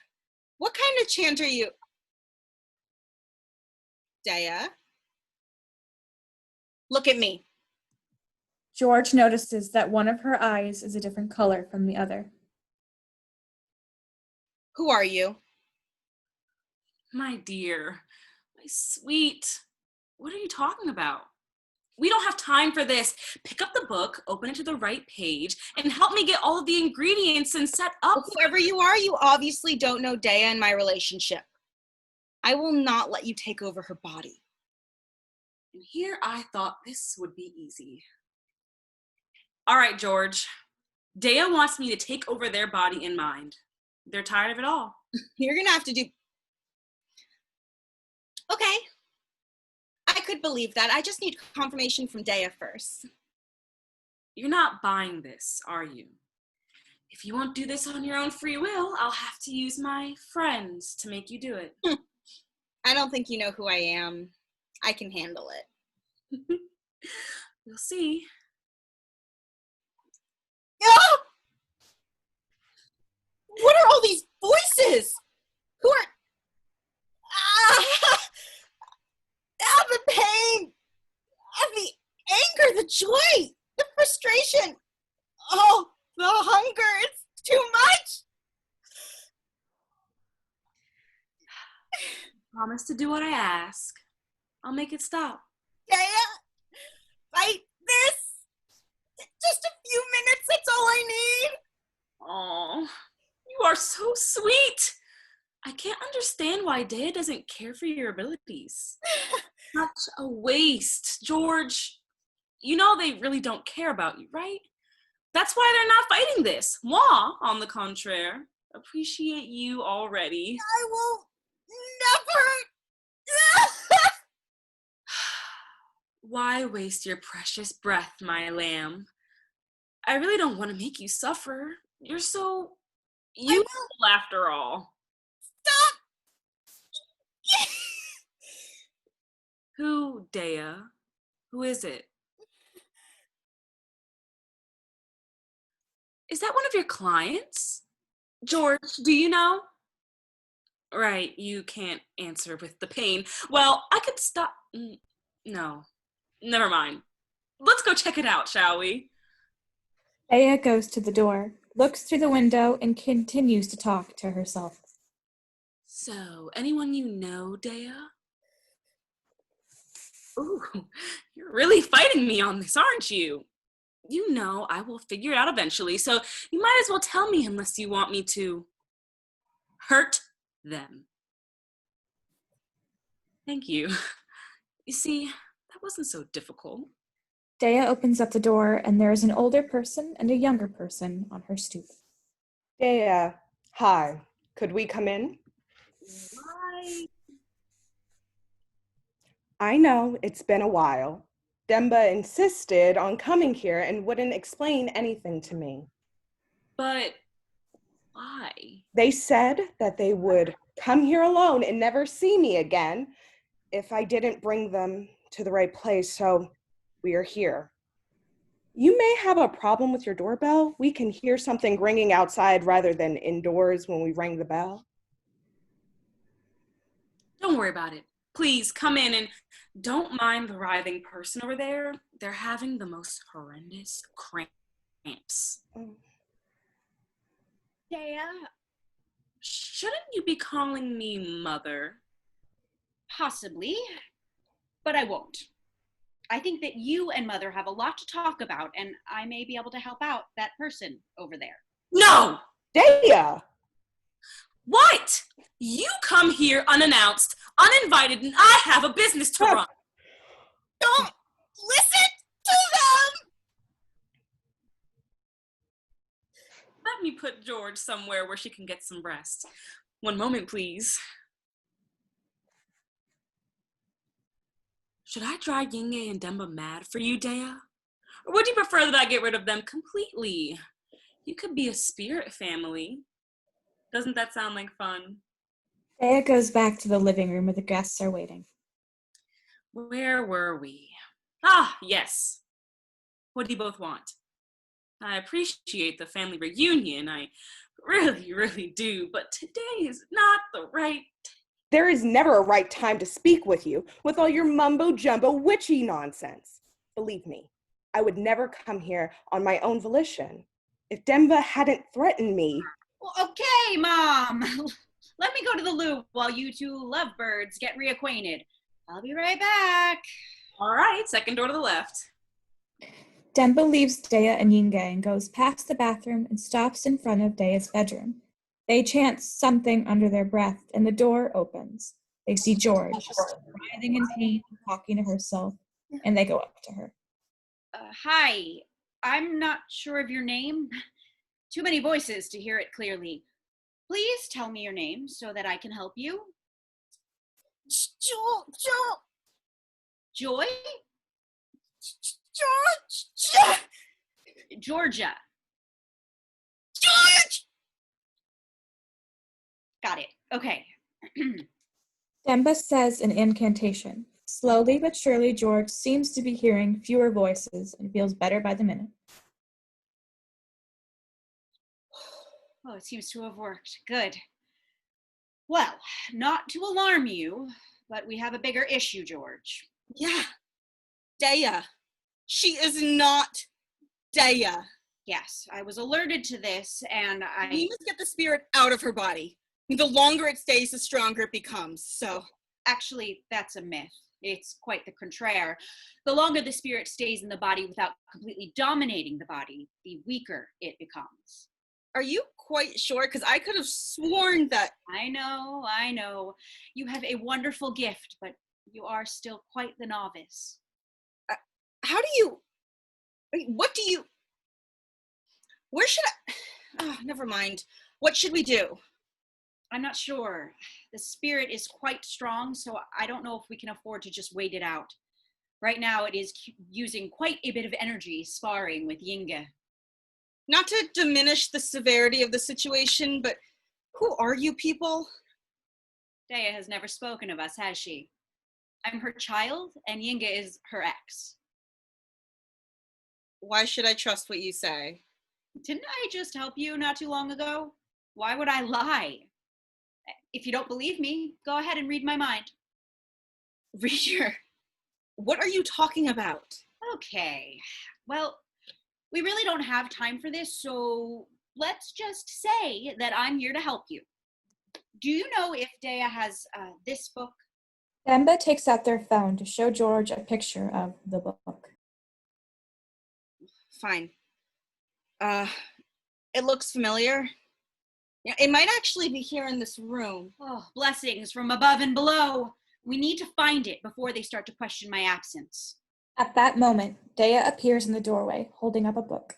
What kind of chant are you? Daea? Look at me. George notices that one of her eyes is a different color from the other. Who are you? My dear, my sweet, what are you talking about? We don't have time for this. Pick up the book, open it to the right page, and help me get all of the ingredients and set up. Whoever you are, you obviously don't know Daea and my relationship. I will not let you take over her body. And here I thought this would be easy. All right, George. Daea wants me to take over their body and mind. They're tired of it all. You're gonna have to do... Okay. I could believe that. I just need confirmation from Daea first. You're not buying this, are you? If you won't do this on your own free will, I'll have to use my friends to make you do it. I don't think you know who I am. I can handle it. We'll see. Ah! What are all these voices? Who are... Ah! Ah, the pain! Ah, the anger, the joy, the frustration. Oh, the hunger, it's too much! Promise to do what I ask. I'll make it stop. Daea, fight this! Just a few minutes, that's all I need! Oh, you are so sweet. I can't understand why Daea doesn't care for your abilities. Such a waste. George, you know they really don't care about you, right? That's why they're not fighting this. Moi, on the contraire, appreciate you already. I will never... Why waste your precious breath, my lamb? I really don't want to make you suffer. You're so useful after all. Stop! Who, Daea? Who is it? Is that one of your clients? George, do you know? Right, you can't answer with the pain. Well, I could stop. No, Never mind. Let's go check it out, shall we? Daea goes to the door, looks through the window, and continues to talk to herself. So, anyone you know, Daea? Ooh, you're really fighting me on this, aren't you? You know I will figure it out eventually, so you might as well tell me unless you want me to hurt them. Thank you. You see, that wasn't so difficult. Daea opens up the door, and there is an older person and a younger person on her stoop. Daea, hi. Could we come in? Why? I know it's been a while. Demba insisted on coming here and wouldn't explain anything to me. But why? They said that they would come here alone and never see me again if I didn't bring them to the right place, so we are here. You may have a problem with your doorbell. We can hear something ringing outside rather than indoors when we ring the bell. Don't worry about it. Please come in and don't mind the writhing person over there. They're having the most horrendous cramps. Daea, Shouldn't you be calling me mother? possibly, but I won't. I think that you and Mother have a lot to talk about, and I may be able to help out that person over there. No! Daea! What? You come here unannounced, uninvited, and I have a business to run. Don't listen to them! Let me put George somewhere where she can get some rest. One moment, please. Should I drive Yinge and Demba mad for you, Daea? Or would you prefer that I get rid of them completely? You could be a spirit family. Doesn't that sound like fun? Daea goes back to the living room where the guests are waiting. Where were we? Ah, yes. What do you both want? I appreciate the family reunion. I really, really do. But today is not the right. There is never a right time to speak with you with all your mumbo-jumbo witchy nonsense. Believe me, I would never come here on my own volition. If Demba hadn't threatened me. Well, okay, Mom. Let me go to the loo while you two lovebirds get reacquainted. I'll be right back. All right, second door to the left. Demba leaves Daea and Yinge and goes past the bathroom and stops in front of Daea's bedroom. They chant something under their breath, and the door opens. They see George, writhing in pain, talking to herself, and they go up to her. Hi, I'm not sure of your name. Too many voices to hear it clearly. Please tell me your name so that I can help you. Joy? Georgia. George! Got it. Okay. Demba says an incantation. Slowly but surely, George seems to be hearing fewer voices and feels better by the minute. Oh, it seems to have worked. Good. Well, not to alarm you, but we have a bigger issue, George. Yeah. Daea. She is not Daea. Yes, I was alerted to this, and We must get the spirit out of her body. The longer it stays, the stronger it becomes, so. Actually, that's a myth. It's quite the contraire. The longer the spirit stays in the body without completely dominating the body, the weaker it becomes. Are you quite sure? Because I could have sworn that. I know. You have a wonderful gift, but you are still quite the novice. How do you. What do you. Where should I. Oh, never mind. What should we do? I'm not sure. The spirit is quite strong, so I don't know if we can afford to just wait it out. Right now, it is using quite a bit of energy sparring with Yinge. Not to diminish the severity of the situation, but who are you people? Daea has never spoken of us, has she? I'm her child, and Yinge is her ex. Why should I trust what you say? Didn't I just help you not too long ago? Why would I lie? If you don't believe me, go ahead and read my mind. Read your What are you talking about? Okay, well, we really don't have time for this, so let's just say that I'm here to help you. Do you know if Daea has this book? Demba takes out their phone to show George a picture of the book. Fine. It looks familiar. Yeah, it might actually be here in this room. Oh, blessings from above and below. We need to find it before they start to question my absence. At that moment, Daea appears in the doorway, holding up a book.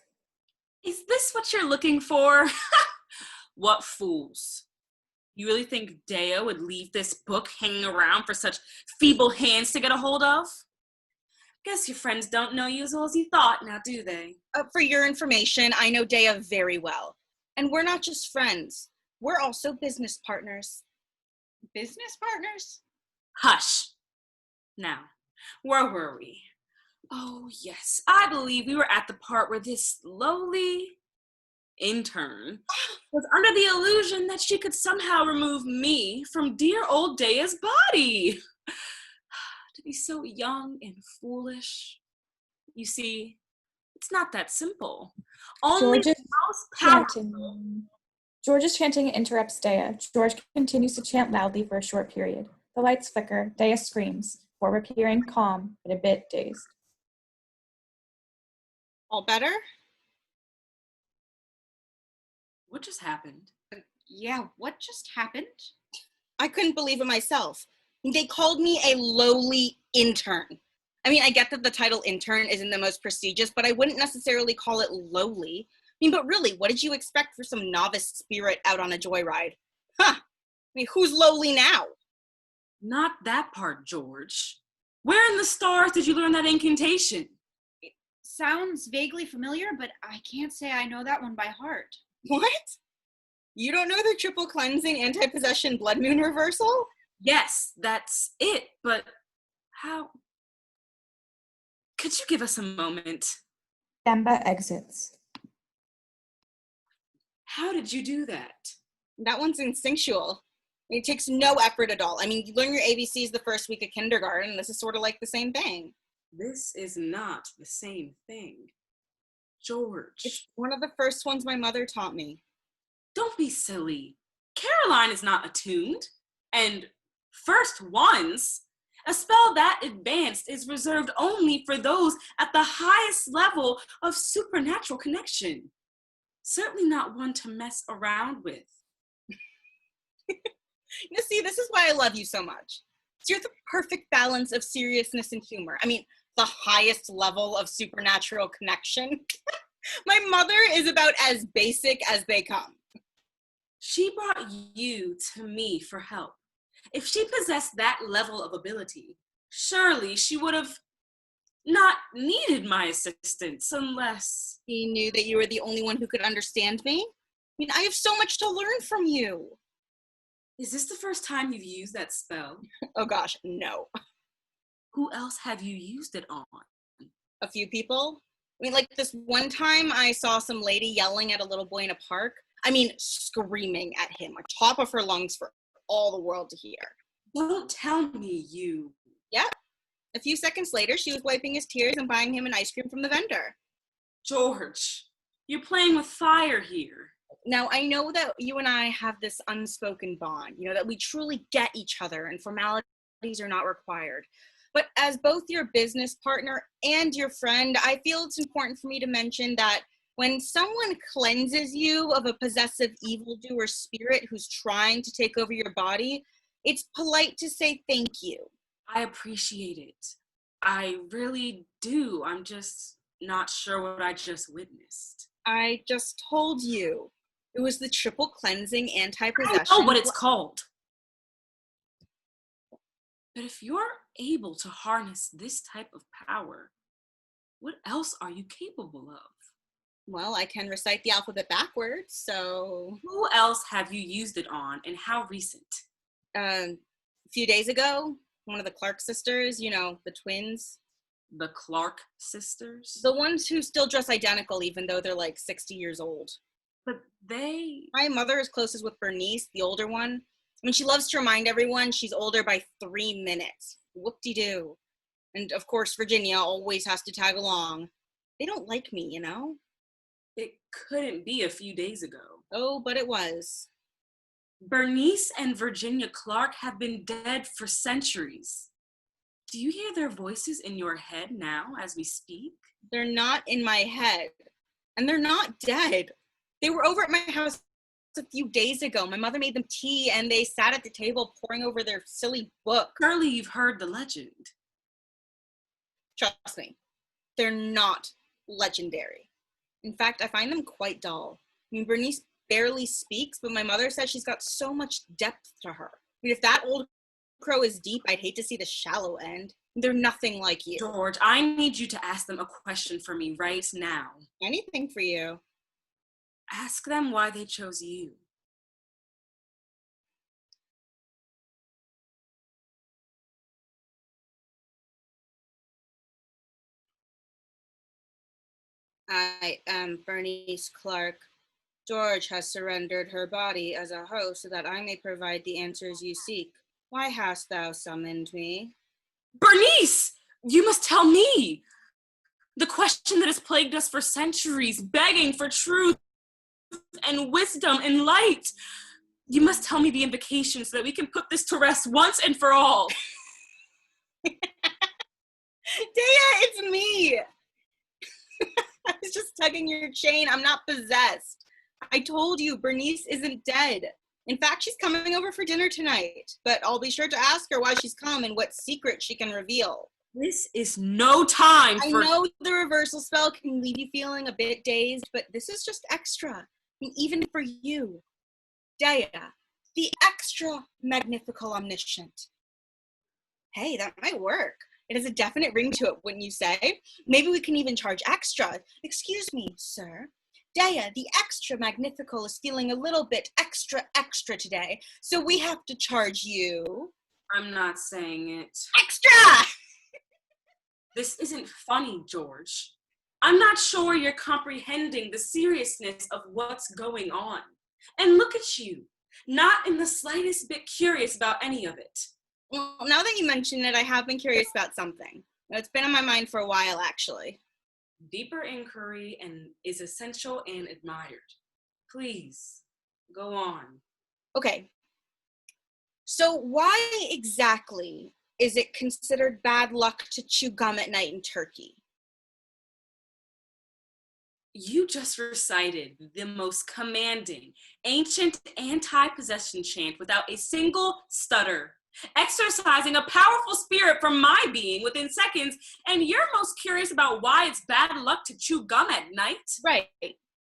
Is this what you're looking for? What fools. You really think Daea would leave this book hanging around for such feeble hands to get a hold of? Guess your friends don't know you as well as you thought, now do they? For your information, I know Daea very well. And we're not just friends. We're also business partners. Business partners? Hush. Now, where were we? Oh, yes, I believe we were at the part where this lowly intern was under the illusion that she could somehow remove me from dear old Daea's body. To be so young and foolish. You see, it's not that simple. Only the most powerful. George's chanting interrupts Daea. George continues to chant loudly for a short period. The lights flicker. Daea screams, before appearing calm, but a bit dazed. All better? What just happened? Yeah, what just happened? I couldn't believe it myself. They called me a lowly intern. I mean, I get that the title intern isn't the most prestigious, but I wouldn't necessarily call it lowly. I mean, but really, what did you expect for some novice spirit out on a joyride? Huh. I mean, who's lowly now? Not that part, George. Where in the stars did you learn that incantation? It sounds vaguely familiar, but I can't say I know that one by heart. What? You don't know the triple cleansing anti-possession blood moon reversal? Yes, that's it, but how? Could you give us a moment? Demba exits. How did you do that? That one's instinctual. It takes no effort at all. I mean, you learn your ABCs the first week of kindergarten. This is sort of like the same thing. This is not the same thing. George. It's one of the first ones my mother taught me. Don't be silly. Caroline is not attuned. And first ones, a spell that advanced is reserved only for those at the highest level of supernatural connection. Certainly not one to mess around with. You see, this is why I love you so much. You're the perfect balance of seriousness and humor. I mean, the highest level of supernatural connection. My mother is about as basic as they come. She brought you to me for help. If she possessed that level of ability, surely she would have not needed my assistance unless... She knew that you were the only one who could understand me. I mean, I have so much to learn from you. Is this the first time you've used that spell? Oh gosh, no. Who else have you used it on? A few people. I mean, like this one time I saw some lady yelling at a little boy in a park. I mean, screaming at him, on top of her lungs for all the world to hear. Don't tell me you... Yep. A few seconds later, she was wiping his tears and buying him an ice cream from the vendor. George, you're playing with fire here. Now, I know that you and I have this unspoken bond, you know, that we truly get each other and formalities are not required. But as both your business partner and your friend, I feel it's important for me to mention that when someone cleanses you of a possessive evildoer spirit who's trying to take over your body, it's polite to say thank you. I appreciate it. I really do. I'm just not sure what I just witnessed. I just told you. It was the triple cleansing anti-possession. I know what it's called. But if you're able to harness this type of power, what else are you capable of? Well, I can recite the alphabet backwards, so... Who else have you used it on, and how recent? A few days ago, one of the Clark sisters, you know, the twins. The Clark sisters? The ones who still dress identical even though they're like 60 years old. But they... My mother is closest with Bernice, the older one. I mean, she loves to remind everyone she's older by 3 minutes. Whoop-de-doo. And of course, Virginia always has to tag along. They don't like me, you know? It couldn't be a few days ago. Oh, but it was. Bernice and Virginia Clark have been dead for centuries. Do you hear their voices in your head now as we speak? They're not in my head. And they're not dead. They were over at my house a few days ago. My mother made them tea and they sat at the table poring over their silly book. Surely you've heard the legend. Trust me, they're not legendary. In fact, I find them quite dull. I mean, Bernice barely speaks, but my mother says she's got so much depth to her. I mean, if that old crow is deep, I'd hate to see the shallow end. They're nothing like you. George, I need you to ask them a question for me right now. Anything for you. Ask them why they chose you. I am Bernice Clark. George has surrendered her body as a host so that I may provide the answers you seek. Why hast thou summoned me? Bernice! You must tell me! The question that has plagued us for centuries, begging for truth and wisdom and light. You must tell me the invocation so that we can put this to rest once and for all. Daea, it's me! I was just tugging your chain. I'm not possessed. I told you, Bernice isn't dead. In fact, she's coming over for dinner tonight, but I'll be sure to ask her why she's come and what secret she can reveal. This is no time for— I know the reversal spell can leave you feeling a bit dazed, but this is just extra. I mean, even for you. Daea, the extra Magnifical Omniscient. Hey, that might work. It has a definite ring to it, wouldn't you say? Maybe we can even charge extra. Excuse me, sir. Daea, the extra Magnifical is feeling a little bit extra today, so we have to charge you. I'm not saying it. Extra! This isn't funny, George. I'm not sure you're comprehending the seriousness of what's going on. And look at you, not in the slightest bit curious about any of it. Well, now that you mention it, I have been curious about something. It's been on my mind for a while, actually. Deeper inquiry is essential and admired. Please, go on. Okay. So why exactly is it considered bad luck to chew gum at night in Turkey? You just recited the most commanding, ancient anti-possession chant without a single stutter, exercising a powerful spirit from my being within seconds, and you're most curious about why it's bad luck to chew gum at night? Right.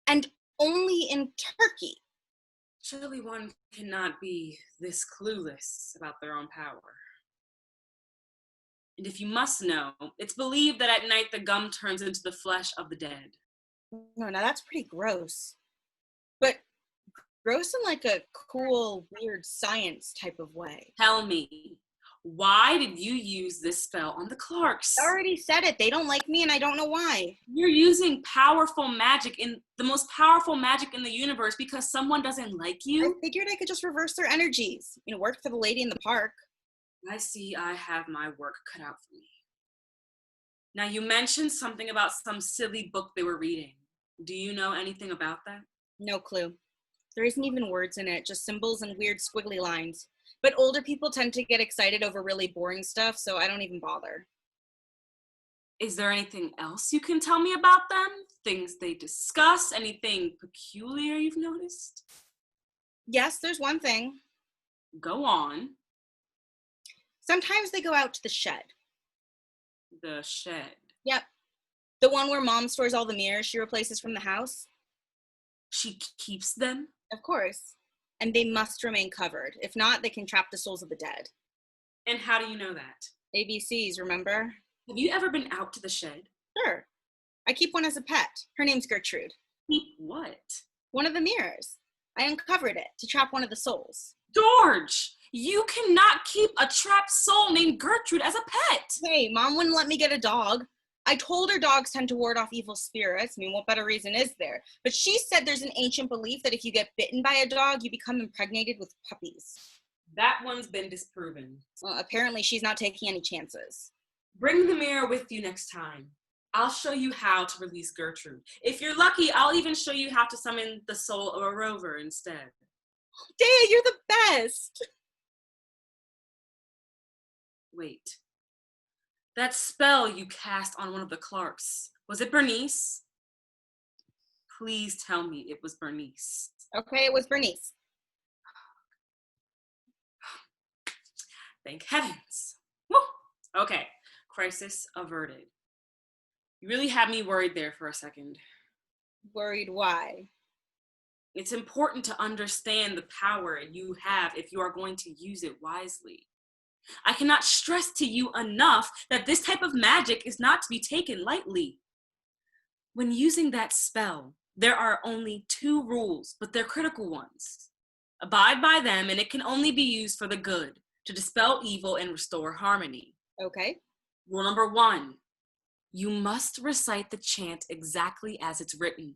And only in Turkey. Surely one cannot be this clueless about their own power. And if you must know, it's believed that at night the gum turns into the flesh of the dead. No, now that's pretty gross. But gross in like a cool, weird science type of way. Tell me, why did you use this spell on the Clarks? I already said it. They don't like me and I don't know why. You're using powerful magic, in the most powerful magic in the universe, because someone doesn't like I you? figured I could just reverse their energies. Work for the lady in the park. I see I have my work cut out for me. Now, you mentioned something about some silly book they were reading. Do you know anything about that? No clue. There isn't even words in it, just symbols and weird squiggly lines. But older people tend to get excited over really boring stuff, so I don't even bother. Is there anything else you can tell me about them? Things they discuss? Anything peculiar you've noticed? Yes, there's one thing. Go on. Sometimes they go out to the shed. The shed. Yep. The one where Mom stores all the mirrors she replaces from the house. She keeps them? Of course. And they must remain covered. If not, they can trap the souls of the dead. And how do you know that? ABCs, remember? Have you ever been out to the shed? Sure. I keep one as a pet. Her name's Gertrude. Keep what? One of the mirrors. I uncovered it to trap one of the souls. George! You cannot keep a trapped soul named Gertrude as a pet! Hey, Mom wouldn't let me get a dog. I told her dogs tend to ward off evil spirits. I mean, what better reason is there? But she said there's an ancient belief that if you get bitten by a dog, you become impregnated with puppies. That one's been disproven. Well, apparently she's not taking any chances. Bring the mirror with you next time. I'll show you how to release Gertrude. If you're lucky, I'll even show you how to summon the soul of a rover instead. Daea, you're the best. Wait. That spell you cast on one of the Clarks, was it Bernice? Please tell me it was Bernice. Okay, it was Bernice. Thank heavens. Woo! Okay, crisis averted. You really had me worried there for a second. Worried why? It's important to understand the power you have if you are going to use it wisely. I cannot stress to you enough that this type of magic is not to be taken lightly. When using that spell, there are only 2 rules, but they're critical ones. Abide by them, and it can only be used for the good, to dispel evil and restore harmony. Okay. Rule number 1, you must recite the chant exactly as it's written.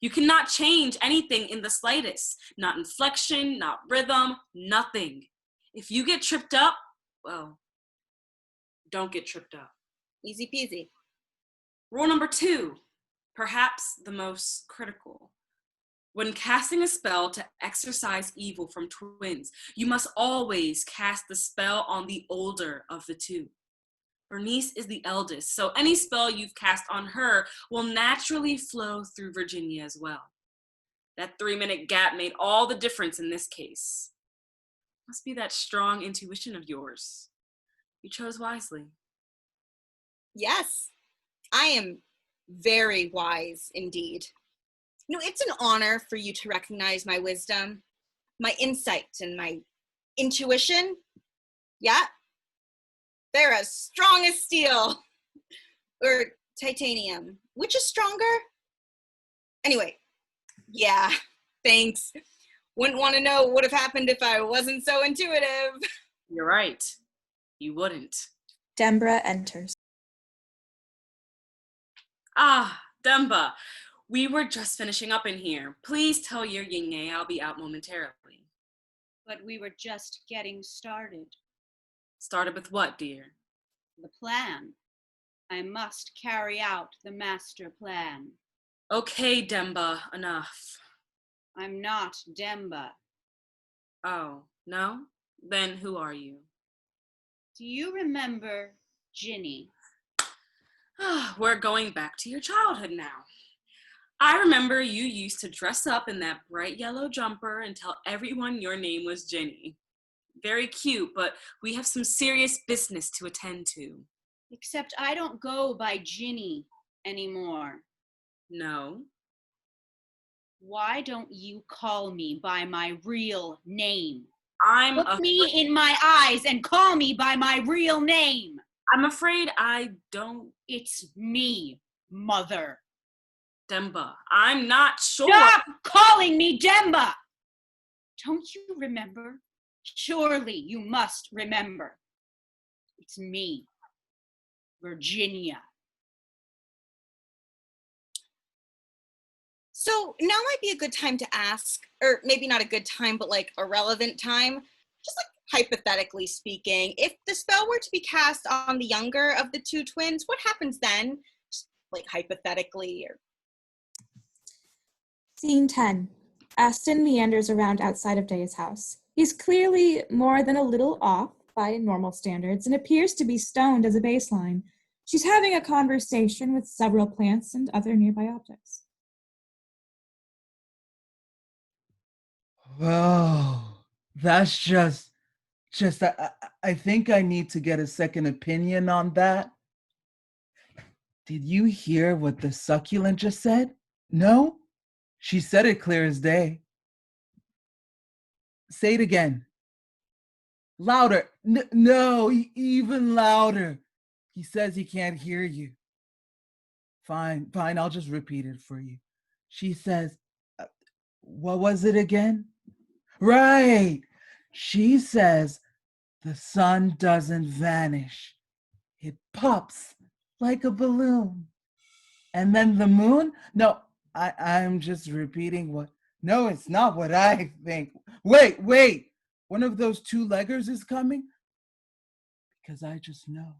You cannot change anything in the slightest, not inflection, not rhythm, nothing. If you get tripped up, well, don't get tripped up. Easy peasy. Rule number 2, perhaps the most critical. When casting a spell to exorcise evil from twins, you must always cast the spell on the older of the 2. Bernice is the eldest, so any spell you've cast on her will naturally flow through Virginia as well. That 3-minute gap made all the difference in this case. Must be that strong intuition of yours. You chose wisely. Yes, I am very wise indeed. You know, it's an honor for you to recognize my wisdom, my insight, and my intuition. Yeah, they're as strong as steel. Or titanium. Which is stronger? Anyway, yeah, thanks. Wouldn't want to know what would have happened if I wasn't so intuitive. You're right. You wouldn't. Dembra enters. Ah, Demba. We were just finishing up in here. Please tell your yin I'll be out momentarily. But we were just getting started. Started with what, dear? The plan. I must carry out the master plan. Okay, Demba, enough. I'm not Demba. Oh, no? Then who are you? Do you remember Ginny? We're going back to your childhood now. I remember you used to dress up in that bright yellow jumper and tell everyone your name was Ginny. Very cute, but we have some serious business to attend to. Except I don't go by Ginny anymore. No. Why don't you call me by my real name? Look me in my eyes and call me by my real name. I'm afraid I don't. It's me, Mother. Demba, I'm not sure. Stop calling me Demba! Don't you remember? Surely you must remember. It's me, Virginia. So now might be a good time to ask, or maybe not a good time, but like a relevant time, just like hypothetically speaking, if the spell were to be cast on the younger of the 2 twins, what happens then? Just like hypothetically, or... Scene 10. Aston meanders around outside of Daea's house. He's clearly more than a little off by normal standards and appears to be stoned as a baseline. She's having a conversation with several plants and other nearby objects. Oh, that's just I think I need to get a second opinion on that. Did you hear what the succulent just said? No? She said it clear as day. Say it again. Louder. No, even louder. He says he can't hear you. Fine, I'll just repeat it for you. She says, what was it again? Right. She says the sun doesn't vanish. It pops like a balloon. And then the moon? No, I'm just repeating what... No, it's not what I think. Wait. One of those 2-leggers is coming? Because I just know.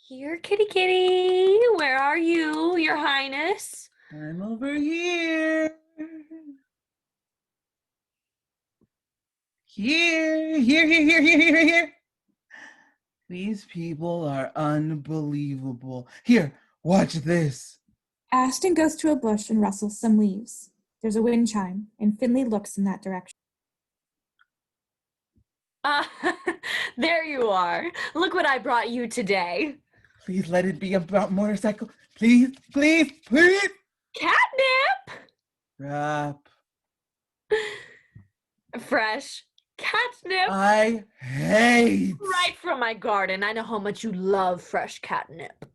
Here, kitty kitty. Where are you, Your Highness? I'm over here. Here. These people are unbelievable. Here, watch this. Ashton goes to a bush and rustles some leaves. There's a wind chime, and Finley looks in that direction. There you are. Look what I brought you today. Please let it be about motorcycle. Please. Catnip! Rap. Fresh catnip. I hate. Right from my garden. I know how much you love fresh catnip.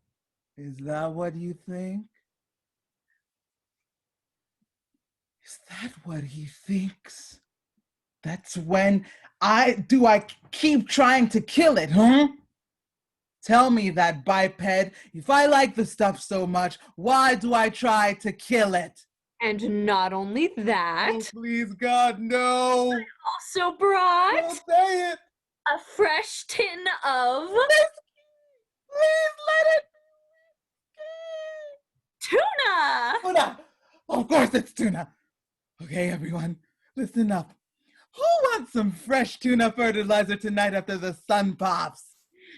Is that what you think? Is that what he thinks? That's when I keep trying to kill it, huh? Tell me that, biped. If I like the stuff so much, why do I try to kill it? And not only that, Oh, please, God, no. I also brought Don't say it. a fresh tin of Please let it tuna. Tuna! Of course it's tuna. Okay, everyone, listen up. Who wants some fresh tuna fertilizer tonight after the sun pops?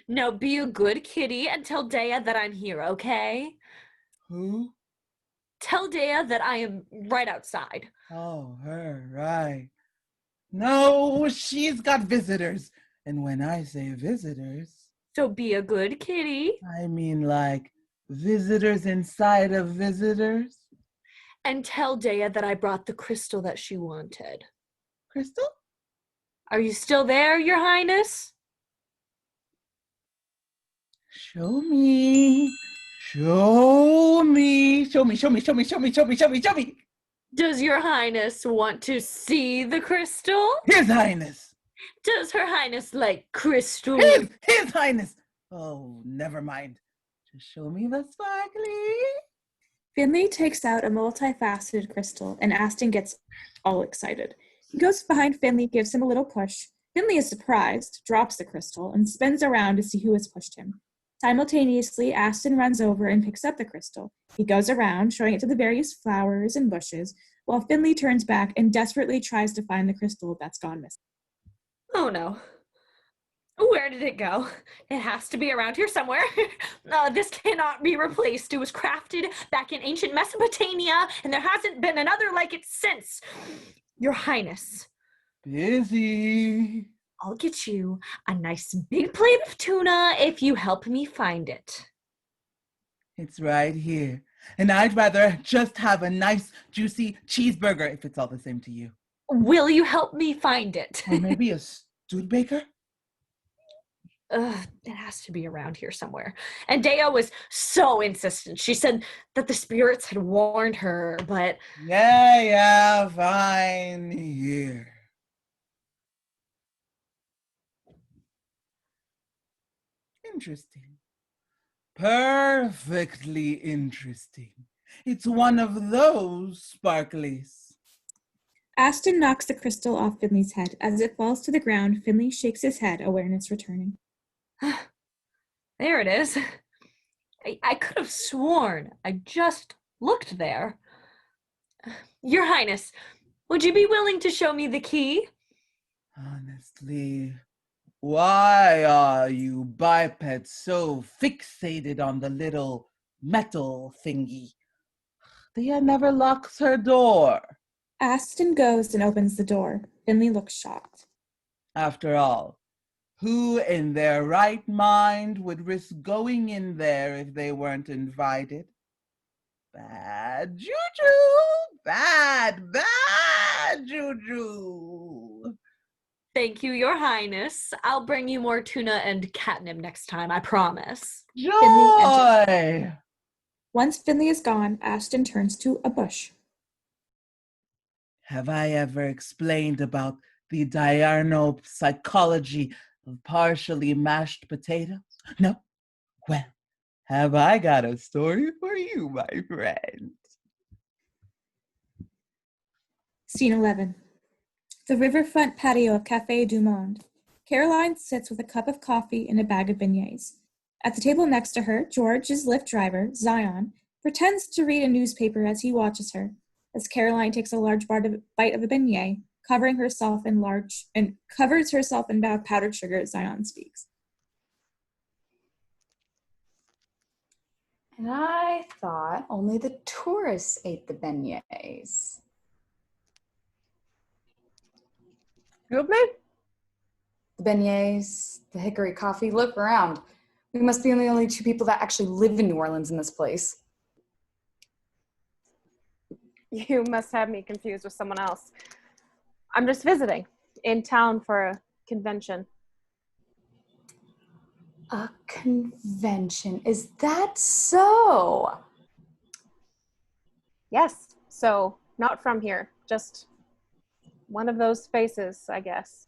Now be a good kitty and tell Daea that I'm here, okay? Who? Tell Daea that I am right outside. Oh, her, right. No, she's got visitors. And when I say visitors, So be a good kitty. I mean like visitors inside of visitors. And tell Daea that I brought the crystal that she wanted. Crystal? Are you still there, Your Highness? Show me. Show me. Does Your Highness want to see the crystal? His Highness. Does Her Highness like crystal? His Highness. Oh, never mind. Just show me the sparkly. Finley takes out a multifaceted crystal, and Ashton gets all excited. He goes behind Finley, gives him a little push. Finley is surprised, drops the crystal, and spins around to see who has pushed him. Simultaneously, Ashton runs over and picks up the crystal. He goes around, showing it to the various flowers and bushes, while Finley turns back and desperately tries to find the crystal that's gone missing. Oh no. Where did it go? It has to be around here somewhere. This cannot be replaced. It was crafted back in ancient Mesopotamia, and there hasn't been another like it since. Your Highness. Busy. I'll get you a nice big plate of tuna if you help me find it. It's right here. And I'd rather just have a nice, juicy cheeseburger if it's all the same to you. Will you help me find it? Or maybe a Studebaker? It has to be around here somewhere. And Daea was so insistent. She said that the spirits had warned her, but... Yeah, fine. Here. Interesting. Perfectly interesting. It's one of those sparklies. Ashton knocks the crystal off Finley's head. As it falls to the ground, Finley shakes his head, awareness returning. There it is. I could have sworn I just looked there. Your Highness, would you be willing to show me the key? Honestly, why are you bipeds so fixated on the little metal thingy? Daea never locks her door. Ashton goes and opens the door. Finley looks shocked. After all, who in their right mind would risk going in there if they weren't invited? Bad juju! Bad juju! Thank you, Your Highness. I'll bring you more tuna and catnip next time, I promise. Joy! Once Finley is gone, Ashton turns to a bush. Have I ever explained about the diurnal psychology of partially mashed potatoes? No? Well, have I got a story for you, my friend? Scene 11. The riverfront patio of Café du Monde. Caroline sits with a cup of coffee and a bag of beignets. At the table next to her, George's Lyft driver, Zion, pretends to read a newspaper as he watches her, as Caroline takes a large bite of a beignet, covers herself in powdered sugar. Zion speaks. And I thought only the tourists ate the beignets. Excuse me? The beignets, the hickory coffee, look around. We must be the only two people that actually live in New Orleans in this place. You must have me confused with someone else. I'm just visiting in town for a convention. A convention, is that so? Yes, so not from here, just one of those faces, I guess.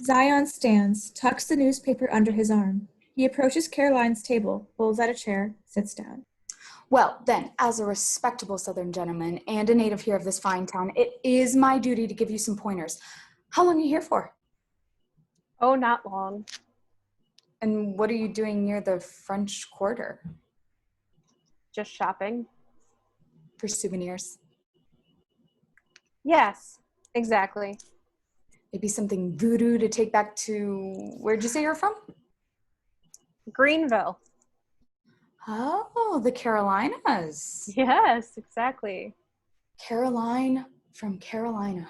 Zion stands, tucks the newspaper under his arm. He approaches Caroline's table, pulls out a chair, sits down. Well, then, as a respectable Southern gentleman and a native here of this fine town, it is my duty to give you some pointers. How long are you here for? Oh, not long. And what are you doing near the French Quarter? Just shopping. For souvenirs? Yes, exactly. Maybe something voodoo to take back to, where'd you say you're from? Greenville. Oh, the Carolinas. Yes, exactly. Caroline from Carolina.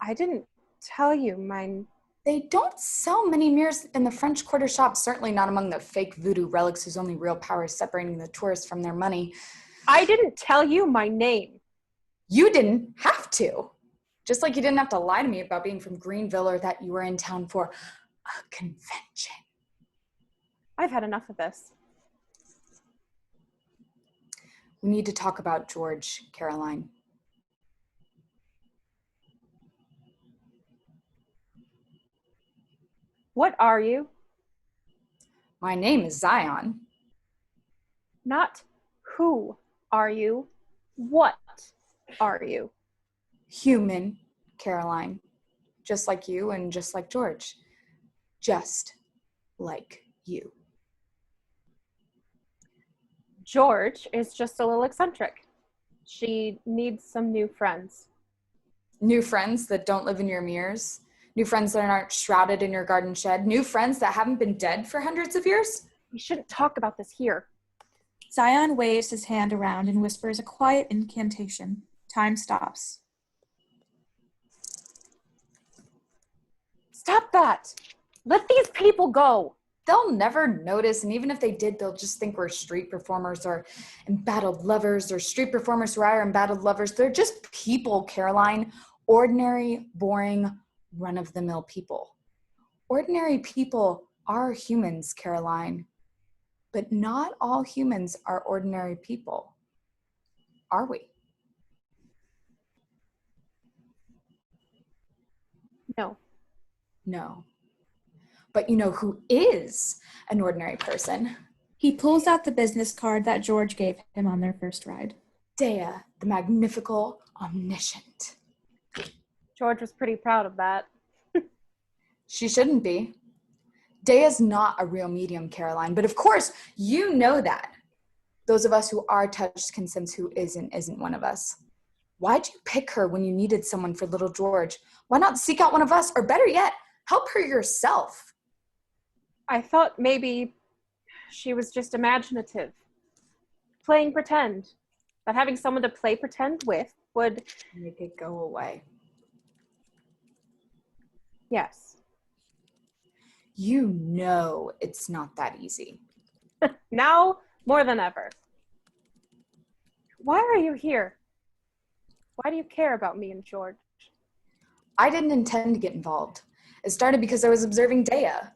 I didn't tell you mine. They don't sell many mirrors in the French Quarter shop, certainly not among the fake voodoo relics whose only real power is separating the tourists from their money. I didn't tell you my name. You didn't have to. Just like you didn't have to lie to me about being from Greenville or that you were in town for a convention. I've had enough of this. We need to talk about George, Caroline. What are you? My name is Zion. Not who are you? What are you? Human, Caroline. Just like you and just like George. Just like you. George is just a little eccentric. She needs some new friends. New friends that don't live in your mirrors. New friends that aren't shrouded in your garden shed. New friends that haven't been dead for hundreds of years. We shouldn't talk about this here. Zion waves his hand around and whispers a quiet incantation. Time stops. Stop that! Let these people go! They'll never notice, and even if they did, they'll just think we're street performers or embattled lovers, or street performers who are embattled lovers. They're just people, Caroline. Ordinary, boring, run-of-the-mill people. Ordinary people are humans, Caroline. But not all humans are ordinary people. Are we? No. No. But you know who is an ordinary person? He pulls out the business card that George gave him on their first ride. Daea, the Magnifical Omniscient. George was pretty proud of that. She shouldn't be. Daea's not a real medium, Caroline, but of course you know that. Those of us who are touched can sense who isn't one of us. Why'd you pick her when you needed someone for little George? Why not seek out one of us, or better yet, help her yourself? I thought maybe she was just imaginative, playing pretend, but having someone to play pretend with would make it go away. Yes. You know it's not that easy. Now more than ever. Why are you here? Why do you care about me and George? I didn't intend to get involved. It started because I was observing Daea.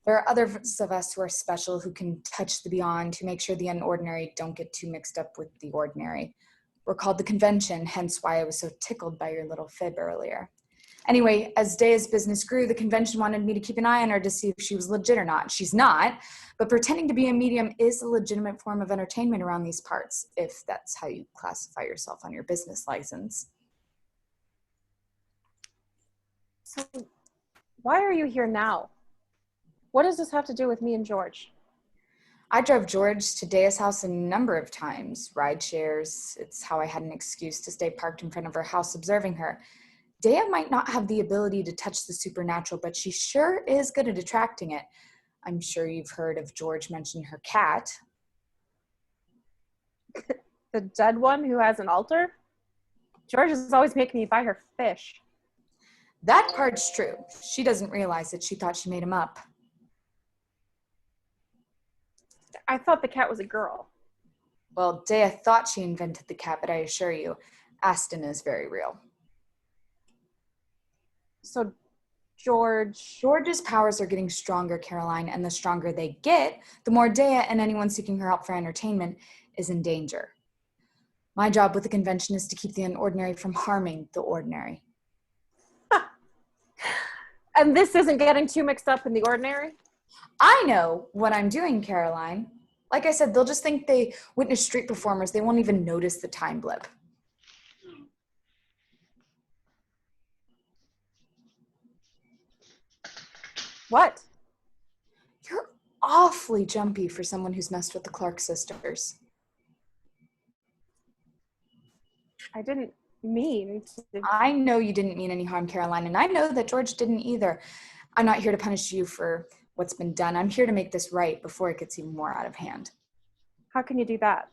There are others of us who are special, who can touch the beyond, who make sure the unordinary don't get too mixed up with the ordinary. We're called the convention, hence why I was so tickled by your little fib earlier. Anyway, as Daea's business grew, the convention wanted me to keep an eye on her to see if she was legit or not. She's not, but pretending to be a medium is a legitimate form of entertainment around these parts, if that's how you classify yourself on your business license. So, why are you here now? What does this have to do with me and George? I drove George to Daea's house a number of times, ride shares. It's how I had an excuse to stay parked in front of her house observing her. Daea might not have the ability to touch the supernatural, but she sure is good at attracting it. I'm sure you've heard of George mention her cat. The dead one who has an altar? George is always making me buy her fish. That part's true. She doesn't realize that she thought she made him up. I thought the cat was a girl. Well, Daea thought she invented the cat, but I assure you, Aston is very real. So George's powers are getting stronger, Caroline, and the stronger they get, the more Daea and anyone seeking her help for entertainment is in danger. My job with the convention is to keep the unordinary from harming the ordinary. And this isn't getting too mixed up in the ordinary? I know what I'm doing, Caroline. Like I said, they'll just think they witness street performers. They won't even notice the time blip. What? You're awfully jumpy for someone who's messed with the Clark sisters. I didn't mean to. I know you didn't mean any harm, Caroline, and I know that George didn't either. I'm not here to punish you for what's been done. I'm here to make this right before it gets even more out of hand. How can you do that?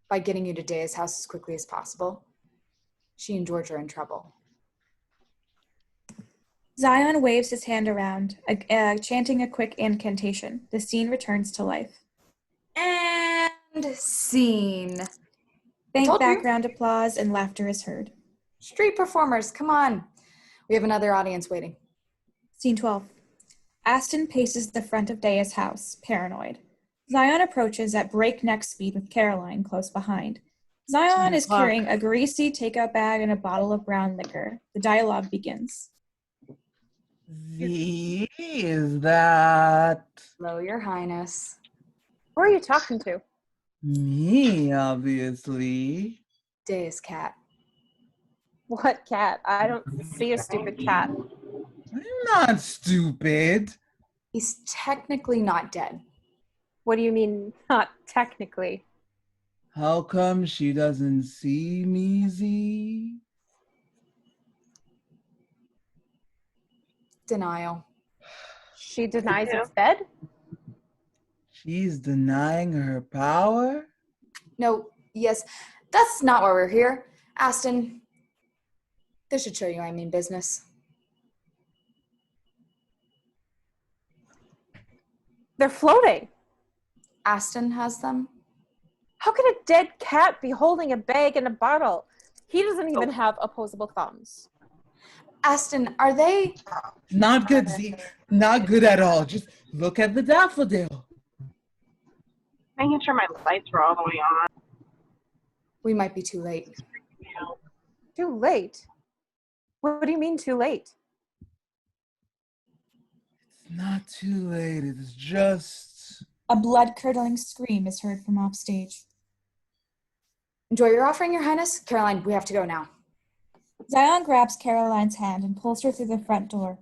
By getting you to Daea's house as quickly as possible. She and George are in trouble. Zion waves his hand around, chanting a quick incantation. The scene returns to life. And scene. Faint background applause and laughter is heard. Street performers, come on. We have another audience waiting. Scene 12. Aston paces the front of Daea's house, paranoid. Zion approaches at breakneck speed with Caroline close behind. Zion is carrying a greasy takeout bag and a bottle of brown liquor. The dialogue begins. Is that... Hello, Your Highness. Who are you talking to? Me, obviously. Daea's cat. What cat? I don't see a stupid cat. I'm not stupid. He's technically not dead. What do you mean, not technically? How come she doesn't see me, Z? Denial. She denies it's dead? She's denying her power? No, yes, that's not why we're here. Aston, this should show you I mean business. They're floating. Aston has them. How can a dead cat be holding a bag and a bottle? He doesn't even have opposable thumbs. Aston, are they? Not good, Z. Not good at all. Just look at the daffodil. Making sure my lights were all the way on. We might be too late. Too late? What do you mean too late? It's not too late. It's just... A blood-curdling scream is heard from offstage. Enjoy your offering, Your Highness. Caroline, we have to go now. Zion grabs Caroline's hand and pulls her through the front door.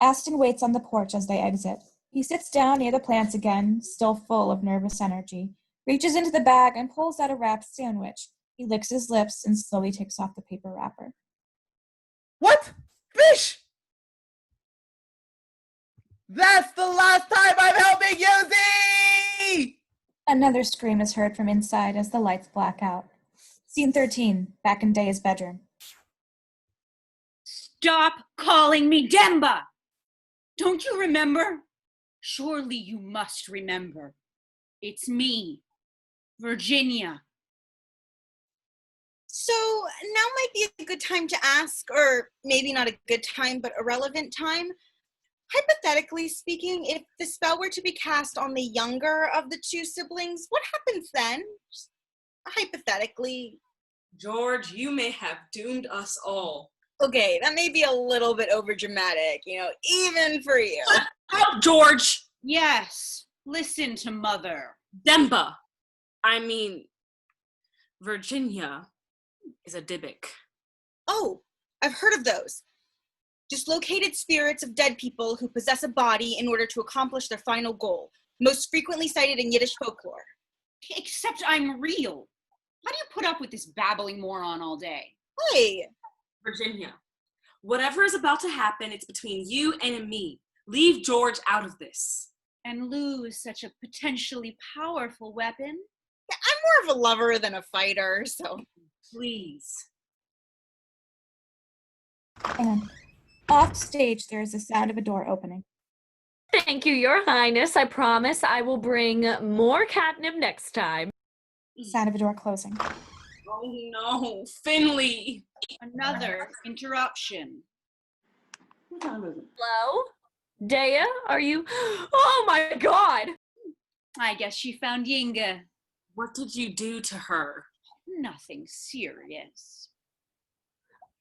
Aston waits on the porch as they exit. He sits down near the plants again, still full of nervous energy, reaches into the bag and pulls out a wrapped sandwich. He licks his lips and slowly takes off the paper wrapper. What? Fish! That's the last time I'm helping you, Z! Another scream is heard from inside as the lights black out. Scene 13, back in Daea's bedroom. Stop calling me Demba! Don't you remember? Surely you must remember. It's me, Virginia. So now might be a good time to ask, or maybe not a good time, but a relevant time. Hypothetically speaking, if the spell were to be cast on the younger of the two siblings, what happens then? Just hypothetically. George, you may have doomed us all. Okay, that may be a little bit overdramatic, even for you. Shut up, George! Yes, listen to Mother. Demba! I mean, Virginia is a Dybbuk. Oh, I've heard of those. Dislocated spirits of dead people who possess a body in order to accomplish their final goal, most frequently cited in Yiddish folklore. Except I'm real. How do you put up with this babbling moron all day? Hey! Virginia, whatever is about to happen, it's between you and me. Leave George out of this. And lose such a potentially powerful weapon? I'm more of a lover than a fighter, so... Please. And off stage, there is the sound of a door opening. Thank you, Your Highness. I promise I will bring more catnip next time. Sound of a door closing. Oh no, Finley. Another interruption. What time is it? Hello? Daea, are you? Oh my God! I guess she found Yinga. What did you do to her? Nothing serious.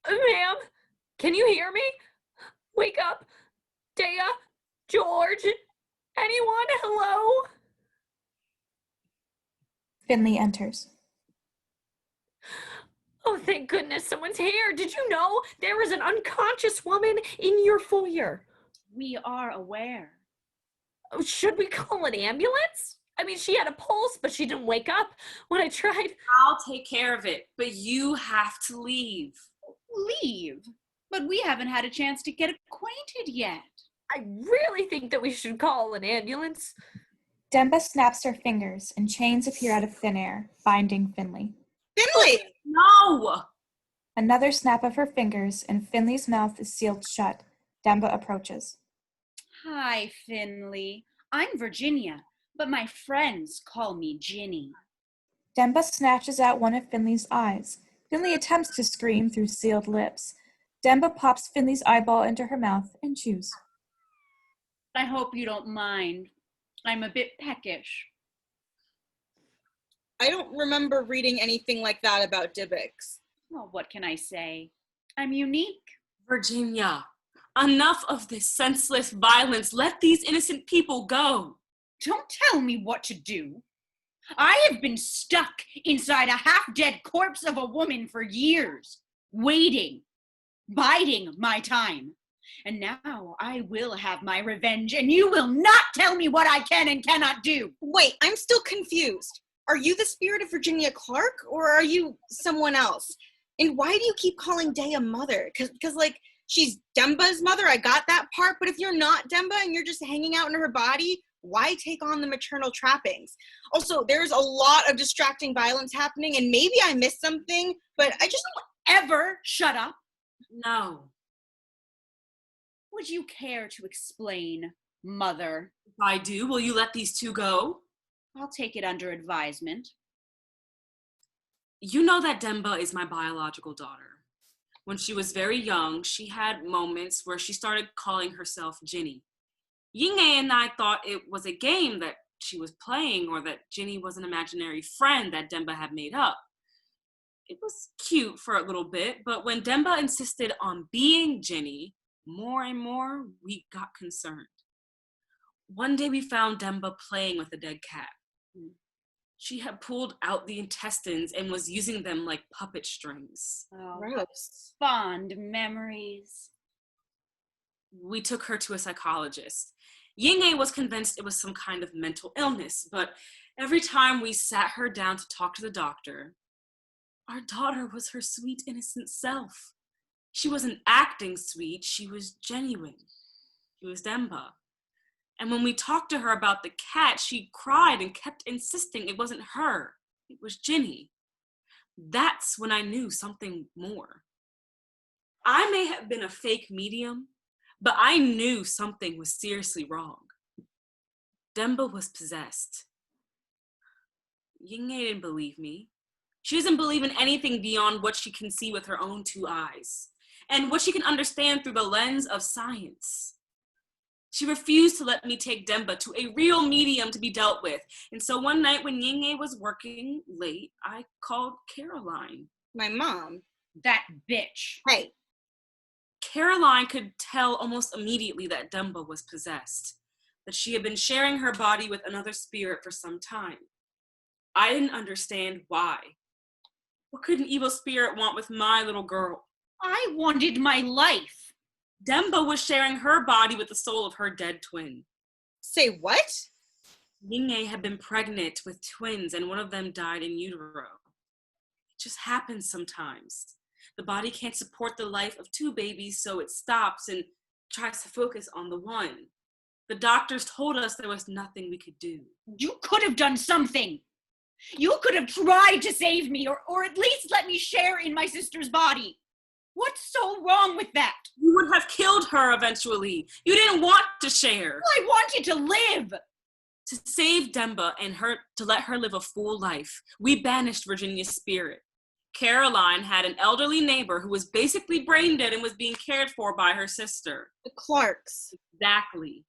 Ma'am, can you hear me? Wake up. Daea, George, anyone? Hello? Finley enters. Oh, thank goodness someone's here. Did you know there was an unconscious woman in your foyer? We are aware. Oh, should we call an ambulance? I mean, she had a pulse, but she didn't wake up when I tried. I'll take care of it, but you have to leave. Leave? But we haven't had a chance to get acquainted yet. I really think that we should call an ambulance. Demba snaps her fingers and chains appear out of thin air, binding Finley. Finley! No! Another snap of her fingers and Finley's mouth is sealed shut. Demba approaches. Hi, Finley. I'm Virginia, but my friends call me Ginny. Demba snatches out one of Finley's eyes. Finley attempts to scream through sealed lips. Demba pops Finley's eyeball into her mouth and chews. I hope you don't mind. I'm a bit peckish. I don't remember reading anything like that about Dybbuk's. Well, what can I say? I'm unique. Virginia, enough of this senseless violence. Let these innocent people go. Don't tell me what to do. I have been stuck inside a half-dead corpse of a woman for years, waiting, biding my time. And now I will have my revenge, and you will not tell me what I can and cannot do. Wait, I'm still confused. Are you the spirit of Virginia Clark, or are you someone else? And why do you keep calling Daea mother? Because like, she's Demba's mother, I got that part, but if you're not Demba and you're just hanging out in her body, why take on the maternal trappings? Also, there's a lot of distracting violence happening, and maybe I missed something, but I just Don't ever shut up. No. Would you care to explain, mother? If I do, will you let these two go? I'll take it under advisement. You know that Demba is my biological daughter. When she was very young, she had moments where she started calling herself Ginny. Yinge and I thought it was a game that she was playing, or that Ginny was an imaginary friend that Demba had made up. It was cute for a little bit, but when Demba insisted on being Ginny, more and more, we got concerned. One day we found Demba playing with a dead cat. She had pulled out the intestines and was using them like puppet strings. Oh, gross. fond memories. We took her to a psychologist. Yinge was convinced it was some kind of mental illness, but every time we sat her down to talk to the doctor, our daughter was her sweet, innocent self. She wasn't acting sweet, she was genuine. She was Demba. And when we talked to her about the cat, she cried and kept insisting it wasn't her, it was Ginny. That's when I knew something more. I may have been a fake medium, but I knew something was seriously wrong. Demba was possessed. Yinge didn't believe me. She doesn't believe in anything beyond what she can see with her own two eyes, and what she can understand through the lens of science. She refused to let me take Demba to a real medium to be dealt with. And so one night when Yinge was working late, I called Caroline. My mom. That bitch. Hey. Caroline could tell almost immediately that Demba was possessed, that she had been sharing her body with another spirit for some time. I didn't understand why. What could an evil spirit want with my little girl? I wanted my life. Demba was sharing her body with the soul of her dead twin. Say what? Ying'e had been pregnant with twins and one of them died in utero. It just happens sometimes. The body can't support the life of two babies, so it stops and tries to focus on the one. The doctors told us there was nothing we could do. You could have done something. You could have tried to save me, or at least let me share in my sister's body. What's so wrong with that? You would have killed her eventually. You didn't want to share. I wanted to live. To save Demba and to let her live a full life, we banished Virginia's spirit. Caroline had an elderly neighbor who was basically brain dead and was being cared for by her sister. The Clarks. Exactly.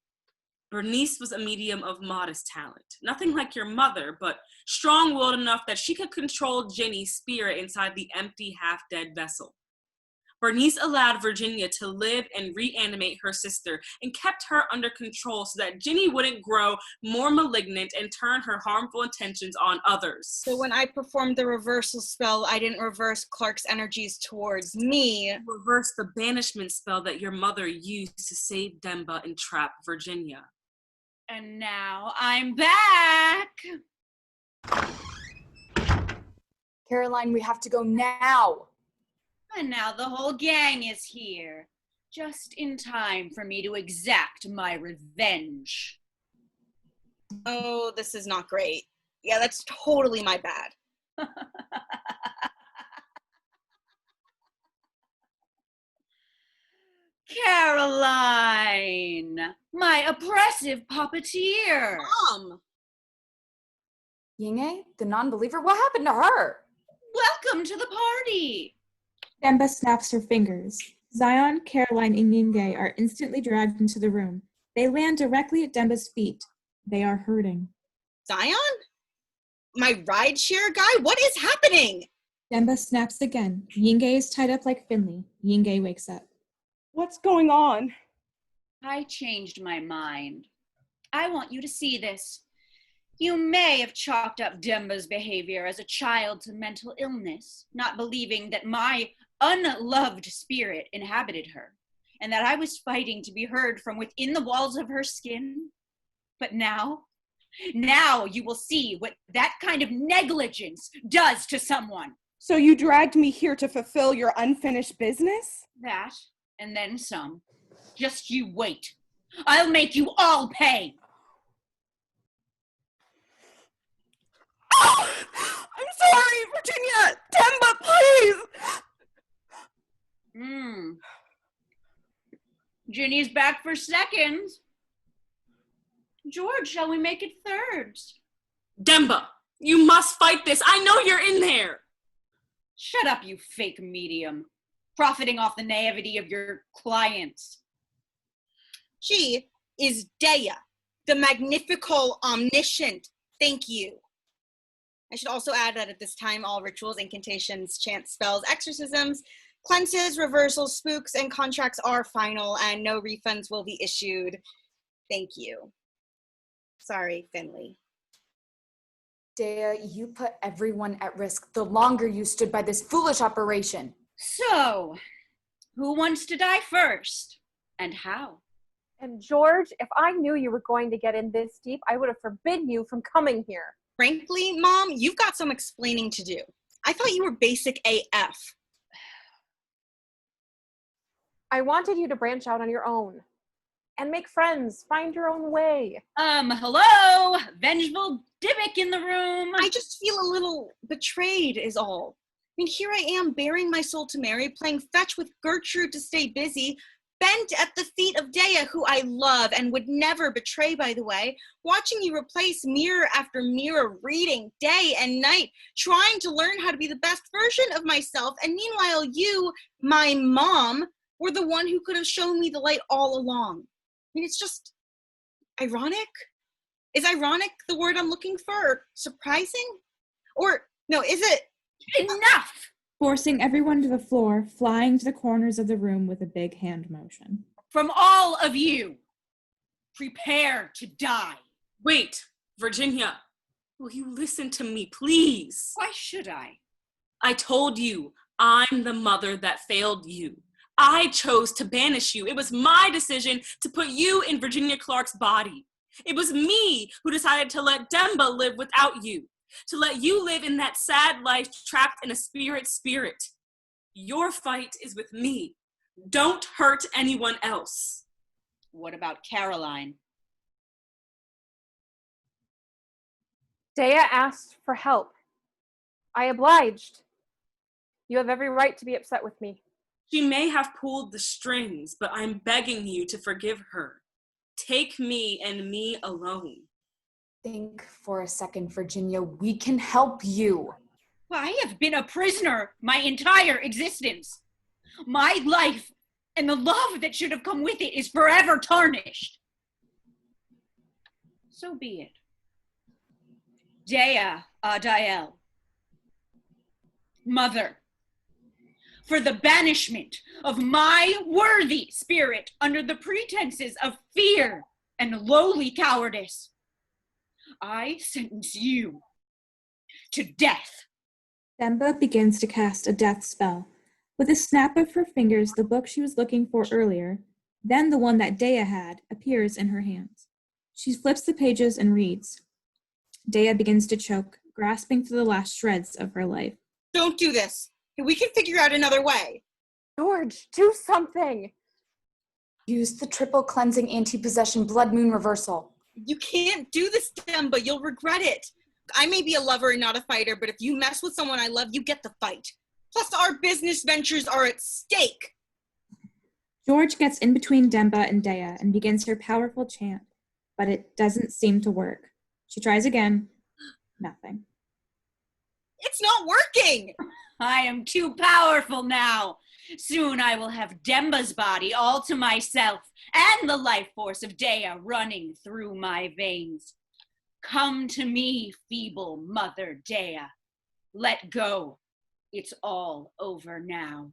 Bernice was a medium of modest talent. Nothing like your mother, but strong-willed enough that she could control Ginny's spirit inside the empty, half-dead vessel. Bernice allowed Virginia to live and reanimate her sister and kept her under control so that Ginny wouldn't grow more malignant and turn her harmful intentions on others. So when I performed the reversal spell, I didn't reverse Clark's energies towards me. Reverse the banishment spell that your mother used to save Demba and trap Virginia. And now I'm back. Caroline, we have to go now. And now the whole gang is here, just in time for me to exact my revenge. Oh, this is not great. Yeah, that's totally my bad. Caroline, my oppressive puppeteer. Mom! Ying'e, the non-believer, what happened to her? Welcome to the party. Demba snaps her fingers. Zion, Caroline, and Ying'e are instantly dragged into the room. They land directly at Demba's feet. They are hurting. Zion? My rideshare guy? What is happening? Demba snaps again. Ying'e is tied up like Finley. Ying'e wakes up. What's going on? I changed my mind. I want you to see this. You may have chalked up Demba's behavior as a child to mental illness, not believing that my unloved spirit inhabited her, and that I was fighting to be heard from within the walls of her skin. But now you will see what that kind of negligence does to someone. So you dragged me here to fulfill your unfinished business? That, and then some. Just you wait. I'll make you all pay. Oh, I'm sorry, Virginia! Demba, please! Ginny's back for seconds. George, shall we make it thirds? Demba, you must fight this. I know you're in there. Shut up, you fake medium. Profiting off the naivety of your clients. She is Daea, the Magnifical Omniscient. Thank you. I should also add that at this time, all rituals, incantations, chants, spells, exorcisms, cleanses, reversals, spooks, and contracts are final, and no refunds will be issued. Thank you. Sorry, Finley. Daea, you put everyone at risk the longer you stood by this foolish operation. So, who wants to die first? And how? And George, if I knew you were going to get in this deep, I would have forbidden you from coming here. Frankly, Mom, you've got some explaining to do. I thought you were basic AF. I wanted you to branch out on your own and make friends, find your own way. Hello? Vengeful Dybbuk in the room. I just feel a little betrayed is all. I mean, here I am bearing my soul to Mary, playing fetch with Gertrude to stay busy, bent at the feet of Daea, who I love and would never betray, by the way, watching you replace mirror after mirror, reading day and night, trying to learn how to be the best version of myself, and meanwhile you, my mom, were the one who could have shown me the light all along. I mean, it's just ironic. Is ironic the word I'm looking for? Or surprising? Or, no, is it? Enough! Forcing everyone to the floor, flying to the corners of the room with a big hand motion. From all of you, prepare to die. Wait, Virginia, will you listen to me, please? Why should I? I told you, I'm the mother that failed you. I chose to banish you. It was my decision to put you in Virginia Clark's body. It was me who decided to let Demba live without you, to let you live in that sad life trapped in a spirit. Your fight is with me. Don't hurt anyone else. What about Caroline? Daea asked for help. I obliged. You have every right to be upset with me. She may have pulled the strings, but I'm begging you to forgive her. Take me and me alone. Think for a second, Virginia. We can help you. Well, I have been a prisoner my entire existence. My life and the love that should have come with it is forever tarnished. So be it. Daea Adael, Mother, for the banishment of my worthy spirit under the pretenses of fear and lowly cowardice, I sentence you to death. Demba begins to cast a death spell. With a snap of her fingers, the book she was looking for earlier, then the one that Daea had, appears in her hands. She flips the pages and reads. Daea begins to choke, grasping for the last shreds of her life. Don't do this. We can figure out another way. George, do something. Use the triple cleansing anti-possession blood moon reversal. You can't do this, Demba. You'll regret it. I may be a lover and not a fighter, but if you mess with someone I love, you get the fight. Plus, our business ventures are at stake. George gets in between Demba and Daea and begins her powerful chant, but it doesn't seem to work. She tries again. Nothing. It's not working! I am too powerful now. Soon I will have Demba's body all to myself and the life force of Daea running through my veins. Come to me, feeble Mother Daea. Let go. It's all over now.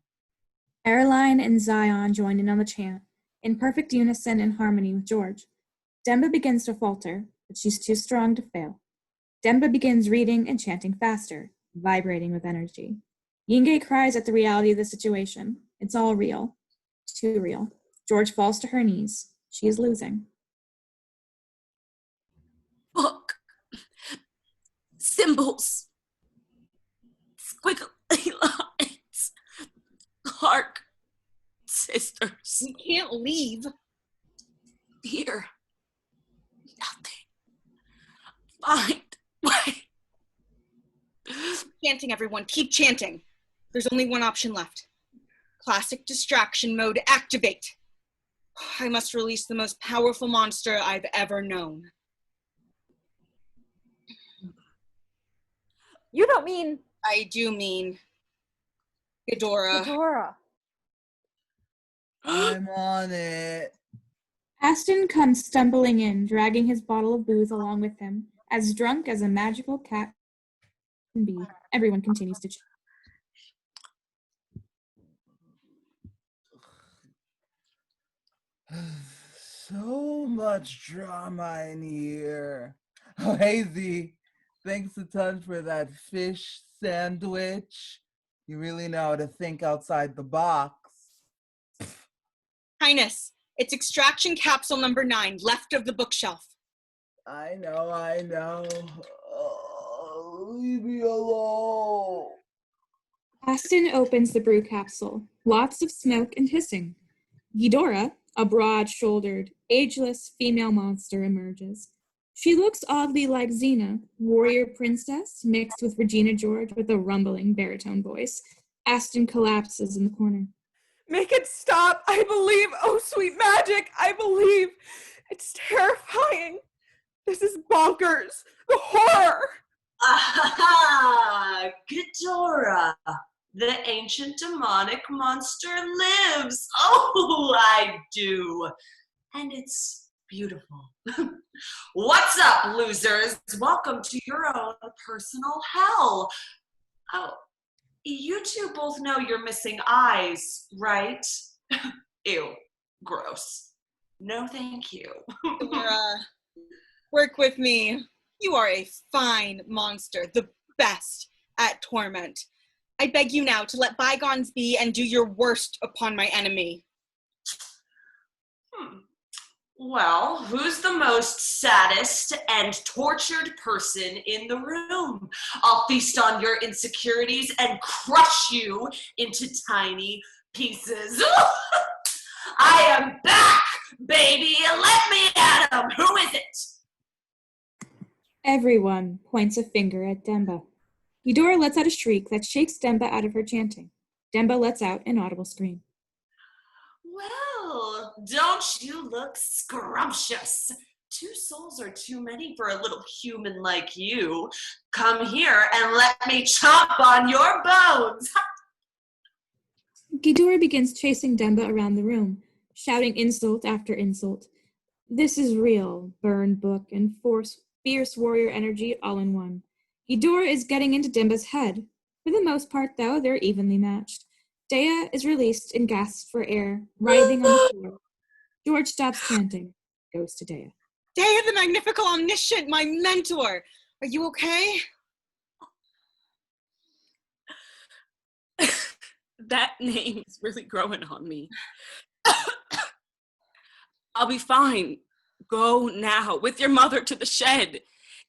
Caroline and Zion join in on the chant, in perfect unison and harmony with George. Demba begins to falter, but she's too strong to fail. Demba begins reading and chanting faster, vibrating with energy. Yingay cries at the reality of the situation. It's all real. Too real. George falls to her knees. She is losing. Book. Symbols. Squiggly lines. Clark sisters. We can't leave. Here. Nothing. Find way. Chanting, everyone. Keep chanting. There's only one option left. Classic distraction mode activate. I must release the most powerful monster I've ever known. You don't mean... I do mean Ghidorah. Ghidorah. I'm on it. Aston comes stumbling in, dragging his bottle of booze along with him. As drunk as a magical cat can be, everyone continues to chat. So much drama in here. Oh, hey, Z. Thanks a ton for that fish sandwich. You really know how to think outside the box. Highness, it's extraction capsule number 9, left of the bookshelf. I know. Oh, leave me alone. Aston opens the brew capsule. Lots of smoke and hissing. Ghidorah, a broad-shouldered, ageless female monster, emerges. She looks oddly like Xena, warrior princess, mixed with Regina George with a rumbling baritone voice. Aston collapses in the corner. Make it stop. I believe. Oh, sweet magic. I believe. It's terrifying. This is bonkers. The horror. Ah, Ghidorah, the ancient demonic monster lives. Oh, I do. And it's beautiful. What's up, losers? Welcome to your own personal hell. Oh, you two both know you're missing eyes, right? Ew, gross. No, thank you. Work with me. You are a fine monster, the best at torment. I beg you now to let bygones be and do your worst upon my enemy. Well, who's the most saddest and tortured person in the room? I'll feast on your insecurities and crush you into tiny pieces. I am back, baby! Let me at him! Who is it? Everyone points a finger at Demba. Eudora lets out a shriek that shakes Demba out of her chanting. Demba lets out an audible scream. Well, don't you look scrumptious? 2 souls are too many for a little human like you. Come here and let me chomp on your bones. Eudora begins chasing Demba around the room, shouting insult after insult. This is real, burn book and fierce warrior energy all in one. Eudora is getting into Demba's head. For the most part, though, they're evenly matched. Daea is released and gasps for air, writhing on the floor. George stops chanting, goes to Daea. Daea the Magnifical Omniscient, my mentor. Are you okay? That name is really growing on me. I'll be fine. Go now with your mother to the shed.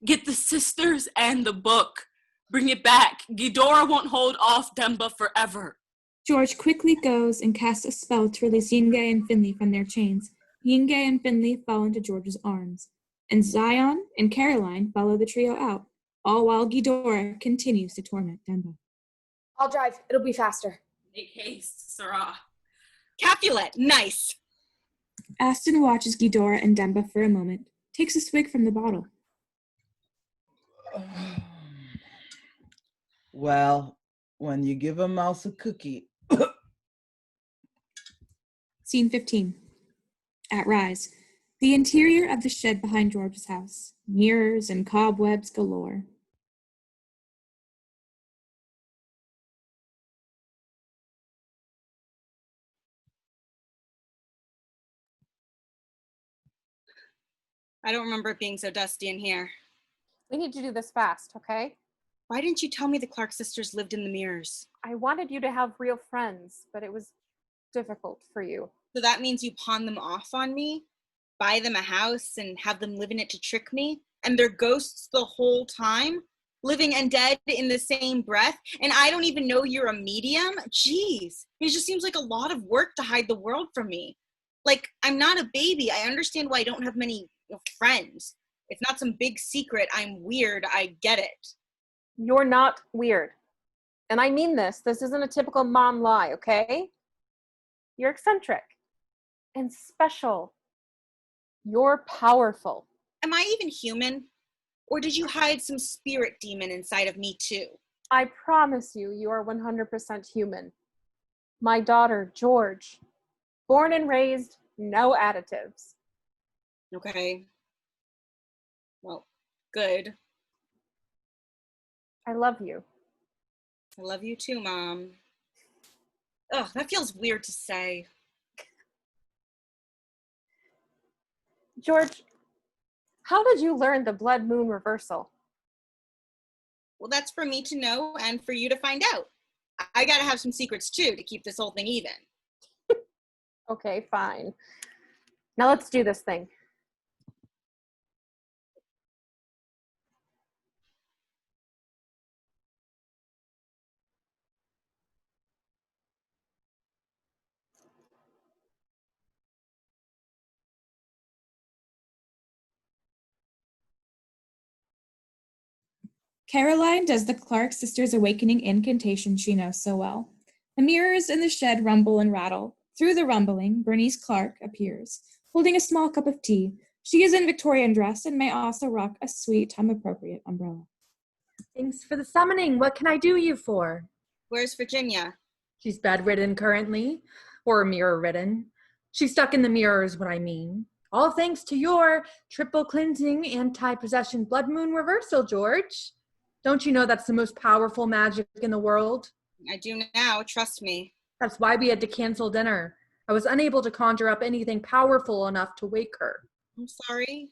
Get the sisters and the book. Bring it back. Eudora won't hold off Demba forever. George quickly goes and casts a spell to release Yingay and Finley from their chains. Yingay and Finley fall into George's arms, and Zion and Caroline follow the trio out, all while Eudora continues to torment Demba. I'll drive. It'll be faster. Make haste, Sarah. Capulet, nice. Aston watches Eudora and Demba for a moment, takes a swig from the bottle. Well, when you give a mouse a cookie. Scene 15. At Rise, the interior of the shed behind George's house. Mirrors and cobwebs galore. I don't remember it being so dusty in here. We need to do this fast, okay? Why didn't you tell me the Clark sisters lived in the mirrors? I wanted you to have real friends, but it was difficult for you. So that means you pawn them off on me? Buy them a house and have them live in it to trick me? And they're ghosts the whole time? Living and dead in the same breath? And I don't even know you're a medium? Jeez. It just seems like a lot of work to hide the world from me. Like, I'm not a baby. I understand why I don't have many friends. It's not some big secret. I'm weird. I get it. You're not weird. And I mean this. This isn't a typical mom lie, okay? You're eccentric and special. You're powerful. Am I even human? Or did you hide some spirit demon inside of me too? I promise you, you are 100% human. My daughter, George. Born and raised, no additives. Okay. Well, good. I love you. I love you too, Mom. Ugh, that feels weird to say. George, how did you learn the blood moon reversal? Well, that's for me to know and for you to find out. I gotta have some secrets too to keep this whole thing even. Okay, fine. Now let's do this thing. Caroline does the Clark sisters' awakening incantation she knows so well. The mirrors in the shed rumble and rattle. Through the rumbling, Bernice Clark appears, holding a small cup of tea. She is in Victorian dress and may also rock a sweet, time-appropriate umbrella. Thanks for the summoning. What can I do you for? Where's Virginia? She's bedridden currently, or mirror-ridden. She's stuck in the mirror is what I mean. All thanks to your triple cleansing anti-possession blood moon reversal, George. Don't you know that's the most powerful magic in the world? I do now, trust me. That's why we had to cancel dinner. I was unable to conjure up anything powerful enough to wake her. I'm sorry.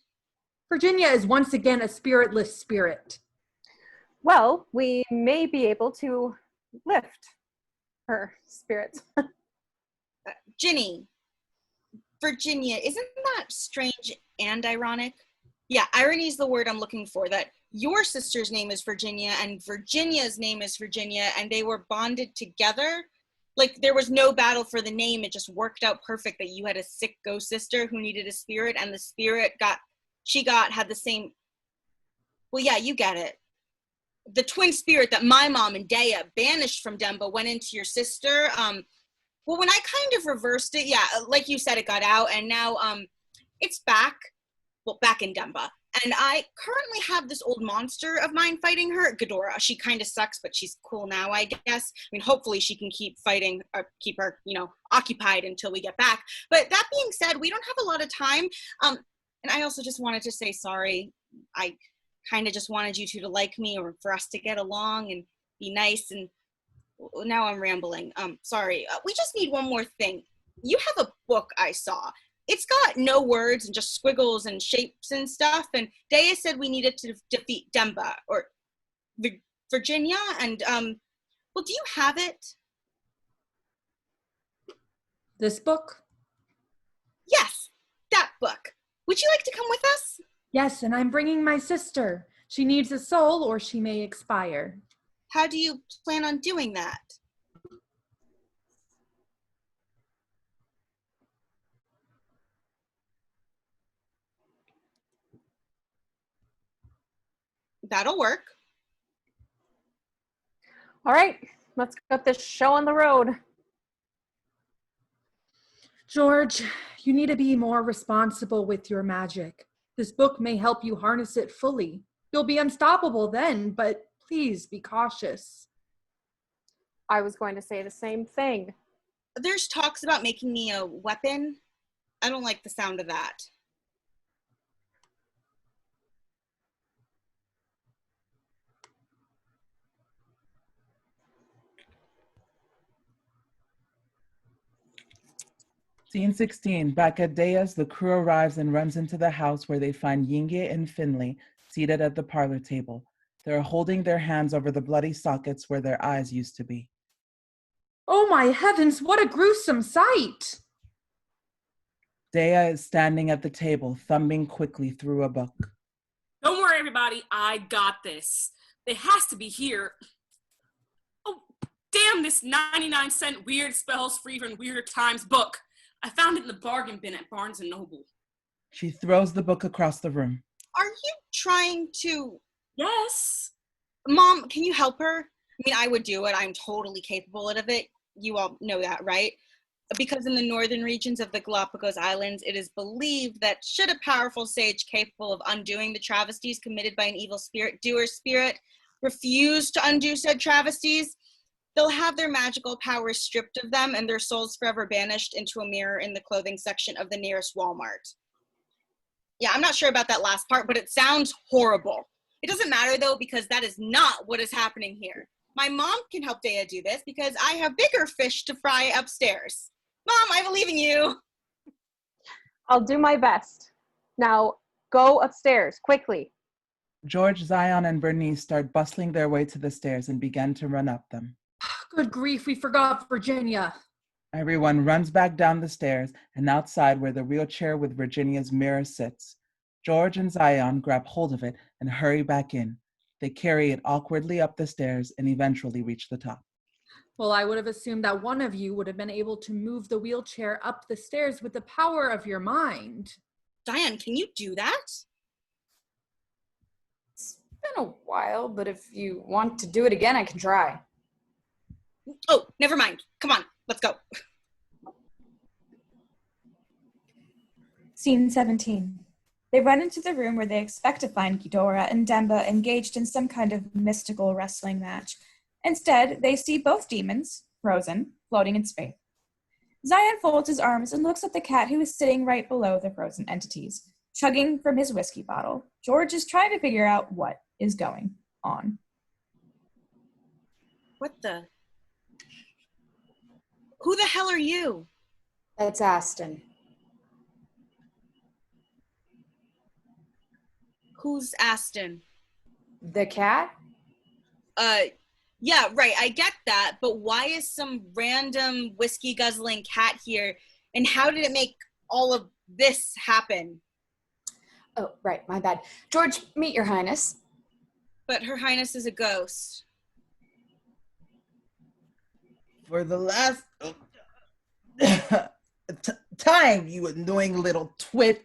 Virginia is once again a spiritless spirit. Well, we may be able to lift her spirits. Ginny, Virginia, isn't that strange and ironic? Yeah, irony is the word I'm looking for, that your sister's name is Virginia and Virginia's name is Virginia, and they were bonded together. Like, there was no battle for the name. It just worked out perfect that you had a sick ghost sister who needed a spirit, and the spirit had the same, well, yeah, you get it. The twin spirit that my mom and Daea banished from Demba went into your sister. Well, when I kind of reversed it, yeah, like you said, it got out, and now it's back. Well, back in Demba. And I currently have this old monster of mine fighting her, Ghidorah. She kind of sucks, but she's cool now, I guess. I mean, hopefully she can keep fighting, or keep her, occupied until we get back. But that being said, we don't have a lot of time. And I also just wanted to say sorry. I kind of just wanted you two to like me, or for us to get along and be nice. And now I'm rambling. Sorry. We just need one more thing. You have a book I saw. It's got no words and just squiggles and shapes and stuff. And Daea said we needed to defeat Demba or Virginia. And, well, do you have it? This book? Yes, that book. Would you like to come with us? Yes, and I'm bringing my sister. She needs a soul or she may expire. How do you plan on doing that? That'll work. All right, let's get this show on the road. George, you need to be more responsible with your magic. This book may help you harness it fully. You'll be unstoppable then, but please be cautious. I was going to say the same thing. There's talks about making me a weapon. I don't like the sound of that. Scene 16. Back at Daea's, the crew arrives and runs into the house where they find Yinge and Finley seated at the parlor table. They're holding their hands over the bloody sockets where their eyes used to be. Oh my heavens, what a gruesome sight! Daea is standing at the table, thumbing quickly through a book. Don't worry, everybody. I got this. It has to be here. Oh, damn this 99-cent Weird Spells for Even Weirder Times book. I found it in the bargain bin at Barnes & Noble. She throws the book across the room. Are you trying to... Yes. Mom, can you help her? I mean, I would do it. I'm totally capable of it. You all know that, right? Because in the northern regions of the Galapagos Islands, it is believed that should a powerful sage capable of undoing the travesties committed by an evil spirit, doer spirit, refuse to undo said travesties, they'll have their magical powers stripped of them and their souls forever banished into a mirror in the clothing section of the nearest Walmart. Yeah, I'm not sure about that last part, but it sounds horrible. It doesn't matter, though, because that is not what is happening here. My mom can help Daea do this because I have bigger fish to fry upstairs. Mom, I believe in you. I'll do my best. Now, go upstairs, quickly. George, Zion, and Bernice start bustling their way to the stairs and begin to run up them. Good grief, we forgot Virginia. Everyone runs back down the stairs and outside where the wheelchair with Virginia's mirror sits. George and Zion grab hold of it and hurry back in. They carry it awkwardly up the stairs and eventually reach the top. Well, I would have assumed that one of you would have been able to move the wheelchair up the stairs with the power of your mind. Diane, can you do that? It's been a while, but if you want to do it again, I can try. Oh, never mind. Come on, let's go. Scene 17. They run into the room where they expect to find Ghidorah and Demba engaged in some kind of mystical wrestling match. Instead, they see both demons, frozen, floating in space. Zion folds his arms and looks at the cat who is sitting right below the frozen entities, chugging from his whiskey bottle. George is trying to figure out what is going on. What the? Who the hell are you? That's Aston. Who's Aston? The cat? Yeah, right, I get that, but why is some random whiskey guzzling cat here, and how did it make all of this happen? Oh, right, my bad. George, meet your highness. But Her Highness is a ghost. For the last time, you annoying little twit,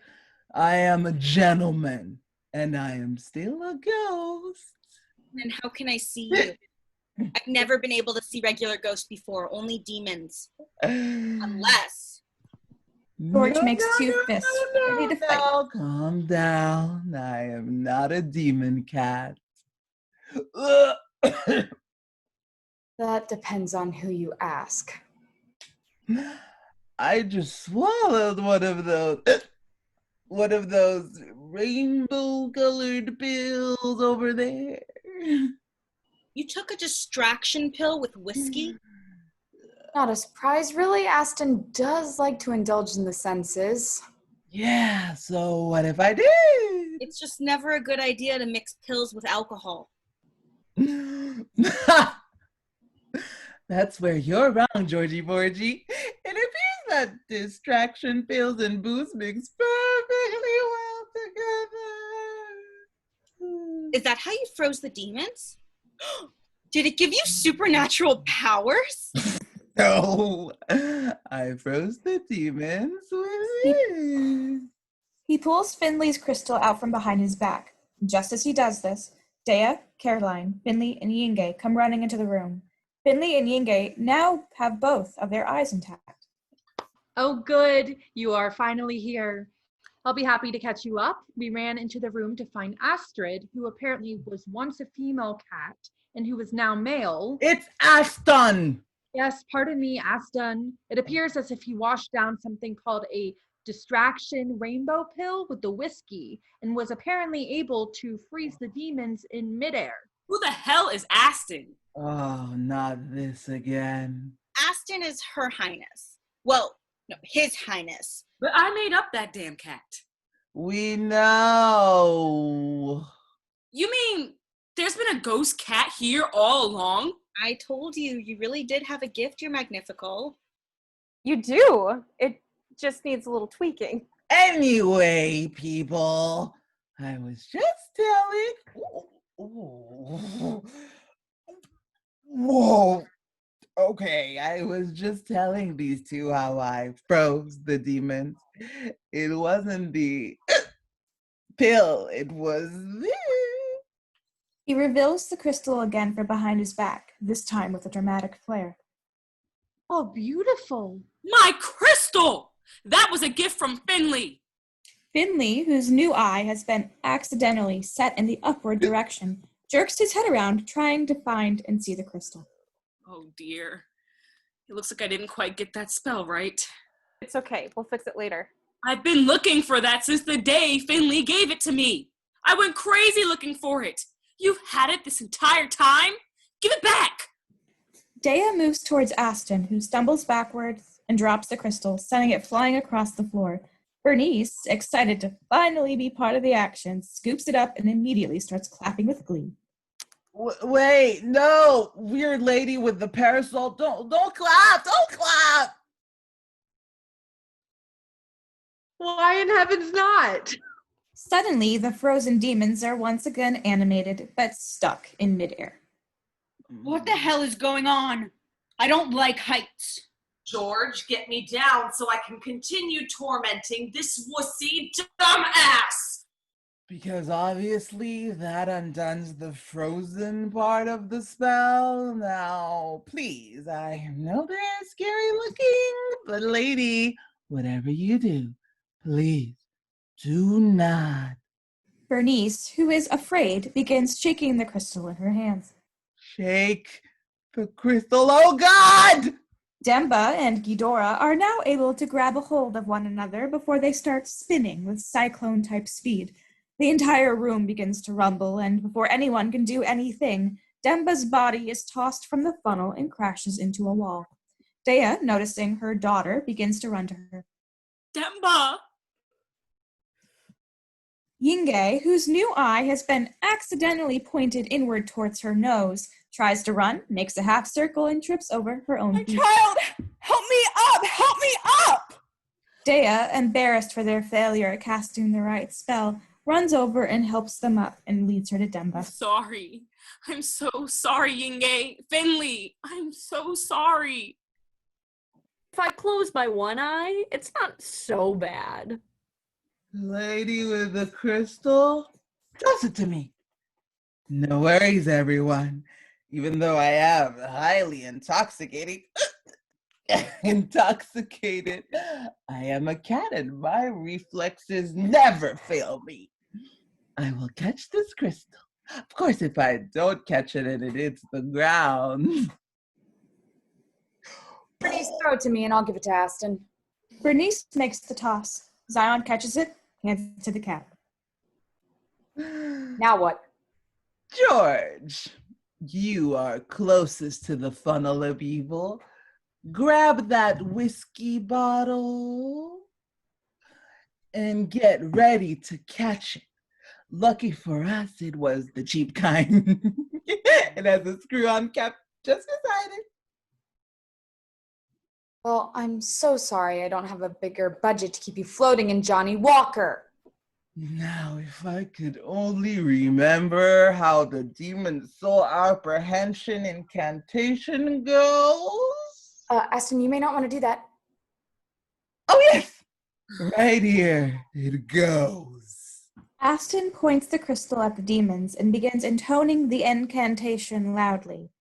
I am a gentleman, and I am still a ghost. And how can I see you? I've never been able to see regular ghosts before, only demons. Unless... George makes two fists, ready to fight. Calm down. I am not a demon cat. That depends on who you ask. I just swallowed one of those rainbow-colored pills over there. You took a distraction pill with whiskey? Not a surprise, really. Aston does like to indulge in the senses. Yeah, so what if I did? It's just never a good idea to mix pills with alcohol. That's where you're wrong, Georgie Borgie. It appears that distraction pills and booze mix perfectly well together. Is that how you froze the demons? Did it give you supernatural powers? No, I froze the demons with it. He pulls Finley's crystal out from behind his back. Just as he does this, Daea, Caroline, Finley, and Yinge come running into the room. Finley and Yinge now have both of their eyes intact. Oh, good. You are finally here. I'll be happy to catch you up. We ran into the room to find Astrid, who apparently was once a female cat and who is now male. It's Aston! Yes, pardon me, Aston. It appears as if he washed down something called a distraction rainbow pill with the whiskey and was apparently able to freeze the demons in midair. Who the hell is Aston? Oh, not this again. Aston is Her Highness. Well, no, His Highness. But I made up that damn cat. We know. You mean there's been a ghost cat here all along? I told you, you really did have a gift, Your Magnifical. You do. It just needs a little tweaking. Anyway, people, I was just telling... Whoa. Okay, I was just telling these two how I froze the demons. It wasn't the pill, it was this. He reveals the crystal again from behind his back, this time with a dramatic flare. Oh, beautiful. My crystal! That was a gift from Finley. Finley, whose new eye has been accidentally set in the upward direction, jerks his head around, trying to find and see the crystal. Oh dear. It looks like I didn't quite get that spell right. It's okay. We'll fix it later. I've been looking for that since the day Finley gave it to me. I went crazy looking for it. You've had it this entire time? Give it back! Daea moves towards Aston, who stumbles backwards and drops the crystal, sending it flying across the floor. Bernice, excited to finally be part of the action, scoops it up and immediately starts clapping with glee. Wait, no, weird lady with the parasol, don't clap, don't clap! Why in heaven's not? Suddenly, the frozen demons are once again animated, but stuck in midair. What the hell is going on? I don't like heights. George, get me down so I can continue tormenting this wussy dumbass. Because obviously that undoes the frozen part of the spell. Now, please, I know they're scary looking, but lady, whatever you do, please do not. Bernice, who is afraid, begins shaking the crystal in her hands. Shake the crystal, oh God! Demba and Ghidorah are now able to grab a hold of one another before they start spinning with cyclone-type speed. The entire room begins to rumble, and before anyone can do anything, Demba's body is tossed from the funnel and crashes into a wall. Daea, noticing her daughter, begins to run to her. Demba! Yingay, whose new eye has been accidentally pointed inward towards her nose, tries to run, makes a half circle, and trips over her own feet. Child, help me up! Help me up! Daea, embarrassed for their failure at casting the right spell, runs over and helps them up and leads her to I'm Demba. sorry. I'm so sorry, Yingay. Finley, I'm so sorry. If I close my one eye, it's not so bad. Lady with the crystal, toss it to me. No worries, everyone. Even though I am highly intoxicated, I am a cat and my reflexes never fail me. I will catch this crystal. Of course, if I don't catch it and it hits the ground. Bernice, throw it to me and I'll give it to Aston. Bernice makes the toss. Zion catches it, hands it to the cat. Now what? George, you are closest to the funnel of evil. Grab that whiskey bottle and get ready to catch it. Lucky for us, it was the cheap kind. It has a screw-on cap just beside it. Well, I'm so sorry I don't have a bigger budget to keep you floating in Johnny Walker. Now, if I could only remember how the demon soul apprehension incantation goes. Aston, you may not want to do that. Oh, yes! Right here it goes. Aston points the crystal at the demons and begins intoning the incantation loudly.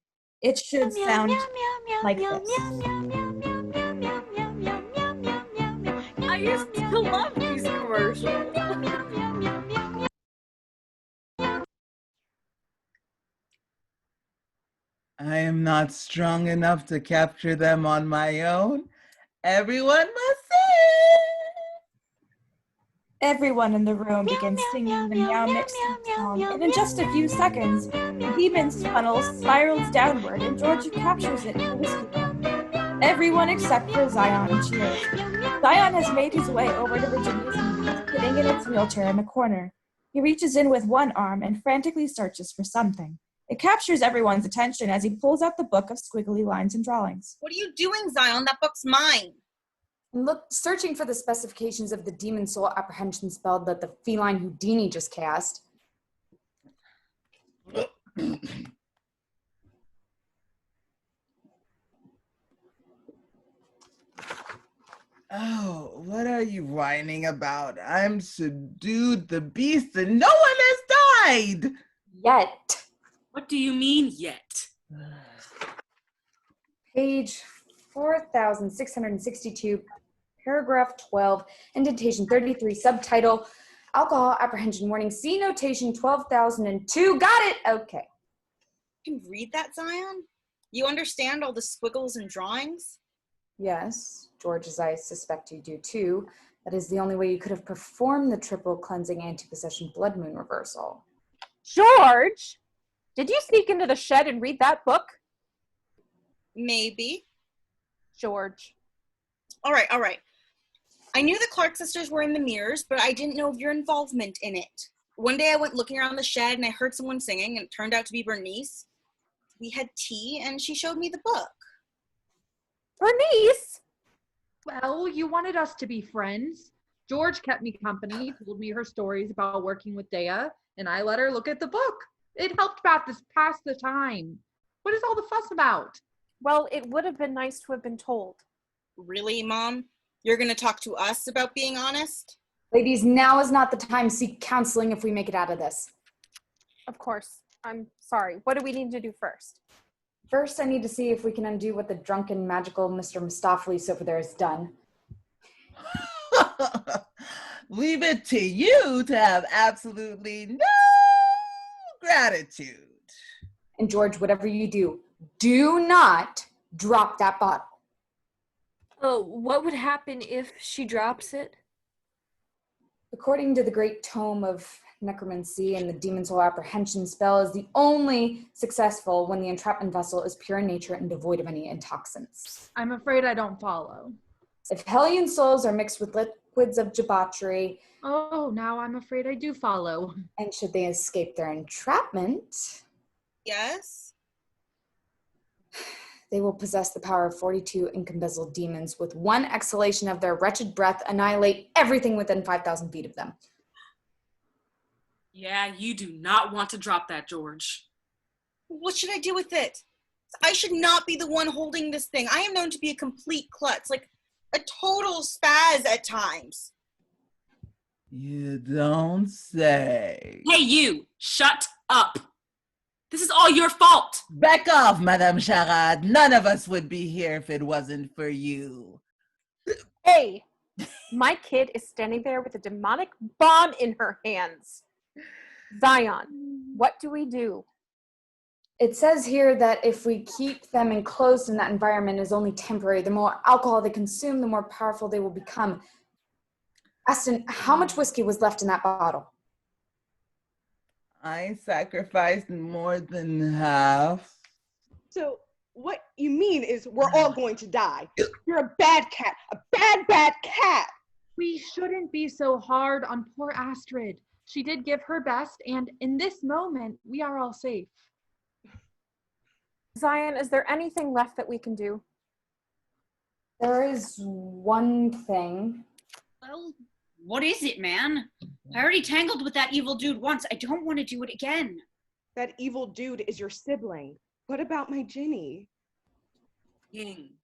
It should sound like this. I used to love these commercials. I am not strong enough to capture them on my own. Everyone must sing! Everyone in the room begins singing the Meow Mix song, and in just a few seconds, the demon's funnel spirals downward and Georgia captures it in the whiskey bottle. Everyone except for Zion cheers. Zion has made his way over to Virginia's knees, sitting in its wheelchair in the corner. He reaches in with one arm and frantically searches for something. It captures everyone's attention as he pulls out the book of squiggly lines and drawings. What are you doing, Zion? That book's mine. Look, searching for the specifications of the demon soul apprehension spell that the feline Houdini just cast. Oh, what are you whining about? I'm subdued the beast and no one has died! Yet. What do you mean, yet? Page 4,662, paragraph 12, indentation 33, subtitle, alcohol apprehension warning, C notation 12,002. Got it! Okay. You can read that, Zion? You understand all the squiggles and drawings? Yes, George, as I suspect you do too. That is the only way you could have performed the triple cleansing anti-possession blood moon reversal. George, did you sneak into the shed and read that book? Maybe. George. All right. I knew the Clark sisters were in the mirrors, but I didn't know of your involvement in it. One day I went looking around the shed and I heard someone singing, and it turned out to be Bernice. We had tea and she showed me the book. Bernice? Well, you wanted us to be friends. George kept me company, told me her stories about working with Daea, and I let her look at the book. It helped pass the time. What is all the fuss about? Well, it would have been nice to have been told. Really, Mom? You're going to talk to us about being honest? Ladies, now is not the time to seek counseling if we make it out of this. Of course. I'm sorry. What do we need to do first? First, I need to see if we can undo what the drunken, magical Mr. Mistopheles over there has done. Leave it to you to have absolutely no gratitude. And George, whatever you do not drop that bottle. What would happen if she drops it? According to the great tome of necromancy, and the demon soul apprehension spell is the only successful when the entrapment vessel is pure in nature and devoid of any intoxicants. I'm afraid I don't follow. If Hellion souls are mixed with quids of debauchery. Oh, now I'm afraid I do follow. And should they escape their entrapment, Yes? they will possess the power of 42 incombustible demons. With one exhalation of their wretched breath, annihilate everything within 5,000 feet of them. Yeah, you do not want to drop that, George. What should I do with it? I should not be the one holding this thing. I am known to be a complete klutz, like a total spaz at times. You don't say. Hey, you! Shut up! This is all your fault! Back off, Madame Charade. None of us would be here if it wasn't for you. Hey, my kid is standing there with a demonic bomb in her hands. Zion, what do we do? It says here that if we keep them enclosed in that environment is only temporary. The more alcohol they consume, the more powerful they will become. Aston, how much whiskey was left in that bottle? I sacrificed more than half. So what you mean is we're all going to die. You're a bad cat, a bad, bad cat. We shouldn't be so hard on poor Astrid. She did give her best, and in this moment, we are all safe. Zion, is there anything left that we can do? There is one thing. Well, what is it, man? I already tangled with that evil dude once. I don't want to do it again. That evil dude is your sibling. What about my Ginny? Ying,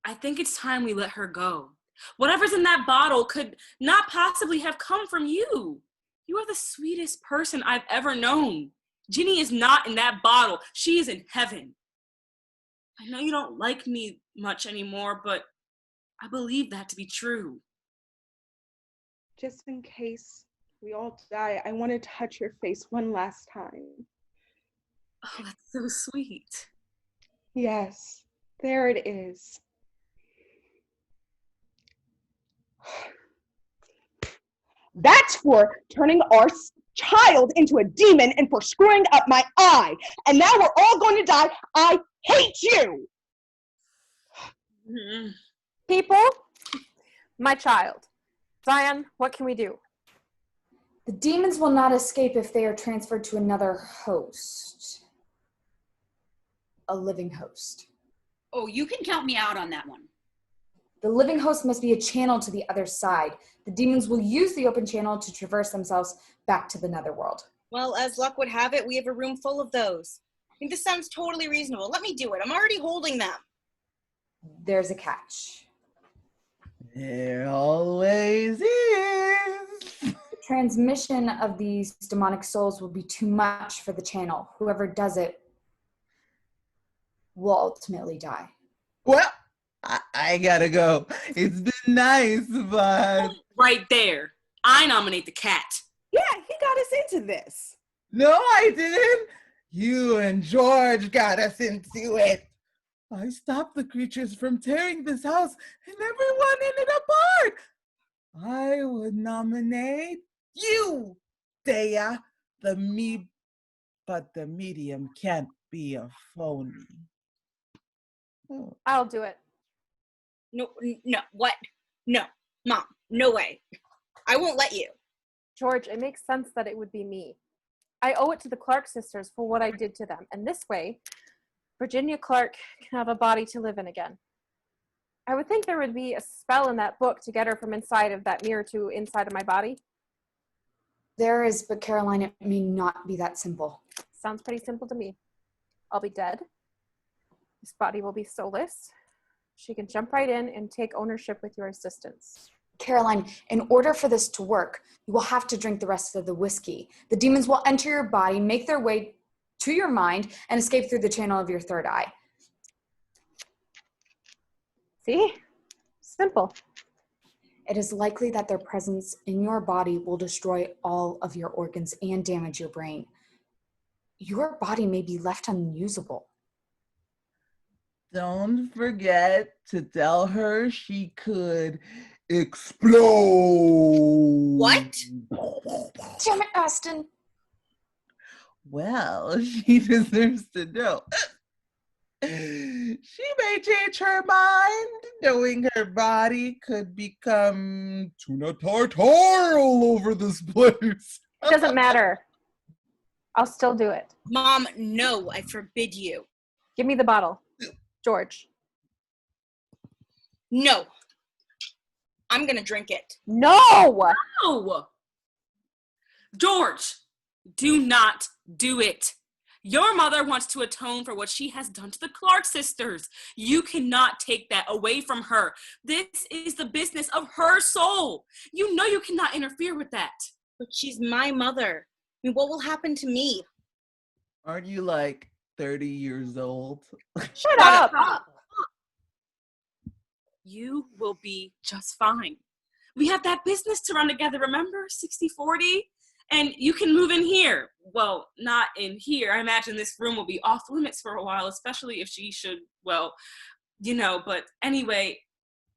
I think it's time we let her go. Whatever's in that bottle could not possibly have come from you. You are the sweetest person I've ever known. Ginny is not in that bottle. She is in heaven. I know you don't like me much anymore, but I believe that to be true. Just in case we all die, I want to touch your face one last time. Oh, that's so sweet. Yes, there it is. That's for turning our child into a demon and for screwing up my eye. And now we're all going to die. I hate you. People, my child. Zion, what can we do? The demons will not escape if they are transferred to another host. A living host. Oh, you can count me out on that one. The living host must be a channel to the other side. The demons will use the open channel to traverse themselves back to the netherworld. Well, as luck would have it, we have a room full of those. I think this sounds totally reasonable. Let me do it. I'm already holding them. There's a catch. There always is. The transmission of these demonic souls will be too much for the channel. Whoever does it will ultimately die. Well, I gotta go. It's been nice, but... Right there. I nominate the cat. Yeah, he got us into this. No, I didn't. You and George got us into it. I stopped the creatures from tearing this house and everyone ended apart. I would nominate you, Daea, but the medium can't be a phony. Oh. I'll do it. No, what? No, Mom, no way. I won't let you. George, it makes sense that it would be me. I owe it to the Clark sisters for what I did to them, and this way, Virginia Clark can have a body to live in again. I would think there would be a spell in that book to get her from inside of that mirror to inside of my body. There is, but Caroline, it may not be that simple. Sounds pretty simple to me. I'll be dead. This body will be soulless. She can jump right in and take ownership with your assistance. Caroline, in order for this to work, you will have to drink the rest of the whiskey. The demons will enter your body, make their way to your mind, and escape through the channel of your third eye. See? Simple. It is likely that their presence in your body will destroy all of your organs and damage your brain. Your body may be left unusable. Don't forget to tell her she could explode. What? Damn it, Aston. Well, she deserves to know. She may change her mind, knowing her body could become tuna tartare all over this place. It doesn't matter. I'll still do it. Mom, no, I forbid you. Give me the bottle. George. No. I'm gonna drink it. No! No! George, do not do it. Your mother wants to atone for what she has done to the Clark sisters. You cannot take that away from her. This is the business of her soul. You know you cannot interfere with that. But she's my mother. I mean, what will happen to me? Aren't you like 30 years old? Shut up! You will be just fine. We have that business to run together, remember? 60-40? And you can move in here. Well, not in here. I imagine this room will be off limits for a while, especially if she should, well, you know. But anyway,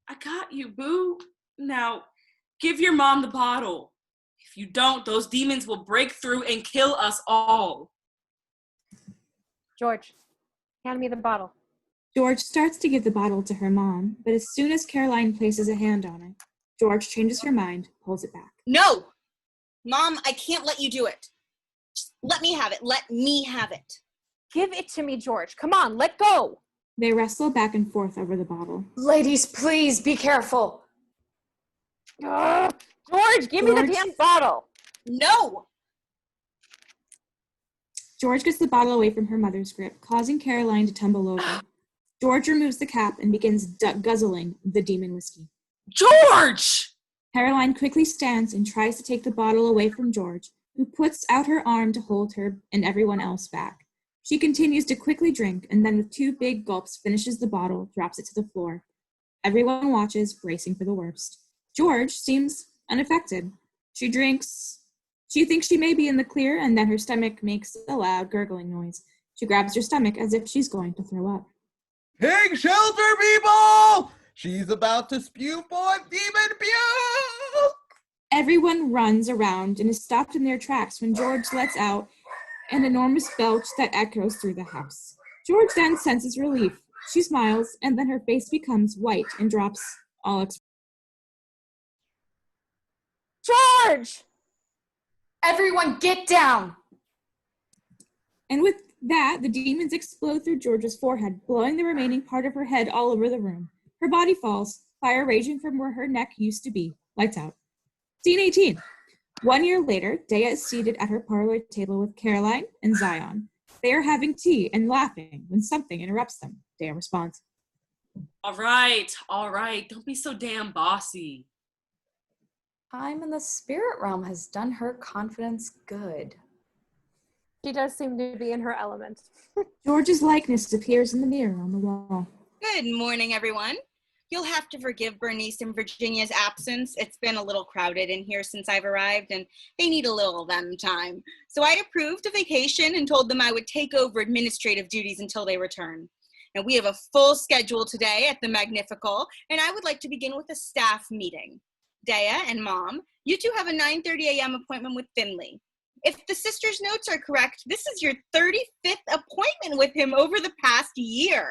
I got you, boo. Now, give your mom the bottle. If you don't, those demons will break through and kill us all. George, hand me the bottle. George starts to give the bottle to her mom, but as soon as Caroline places a hand on it, George changes her mind, pulls it back. No! Mom, I can't let you do it. Just let me have it. Let me have it. Give it to me, George. Come on, let go. They wrestle back and forth over the bottle. Ladies, please be careful. George, give me the damn bottle. No! George gets the bottle away from her mother's grip, causing Caroline to tumble over. George removes the cap and begins guzzling the demon whiskey. George! Caroline quickly stands and tries to take the bottle away from George, who puts out her arm to hold her and everyone else back. She continues to quickly drink, and then with 2 big gulps finishes the bottle, drops it to the floor. Everyone watches, bracing for the worst. George seems unaffected. She drinks. She thinks she may be in the clear, and then her stomach makes a loud gurgling noise. She grabs her stomach as if she's going to throw up. Take shelter, people! She's about to spew forth demon puke! Everyone runs around and is stopped in their tracks when George lets out an enormous belch that echoes through the house. George then senses relief. She smiles, and then her face becomes white and drops all expression. George! Everyone get down! And with that, the demons explode through George's forehead, blowing the remaining part of her head all over the room. Her body falls, fire raging from where her neck used to be. Lights out. Scene 18. 1 year later, Daea is seated at her parlor table with Caroline and Zion. They are having tea and laughing when something interrupts them. Daea responds. All right. Don't be so damn bossy. Time in the spirit realm has done her confidence good. She does seem to be in her element. George's likeness appears in the mirror on the wall. Good morning, everyone. You'll have to forgive Bernice and Virginia's absence. It's been a little crowded in here since I've arrived, and they need a little them time. So I approved a vacation and told them I would take over administrative duties until they return. Now, we have a full schedule today at the Magnifical, and I would like to begin with a staff meeting. Daea and Mom, you two have a 9:30 a.m. appointment with Finley. If the sisters' notes are correct, this is your 35th appointment with him over the past year.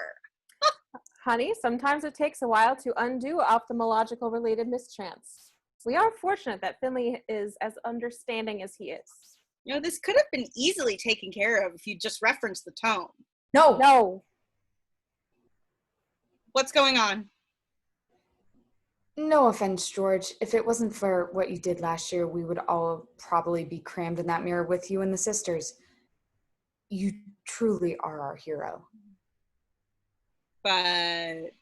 Honey, sometimes it takes a while to undo ophthalmological related mischance. We are fortunate that Finley is as understanding as he is. You know, this could have been easily taken care of if you just referenced the tone. No. What's going on? No offense, George. If it wasn't for what you did last year, we would all probably be crammed in that mirror with you and the sisters. You truly are our hero. But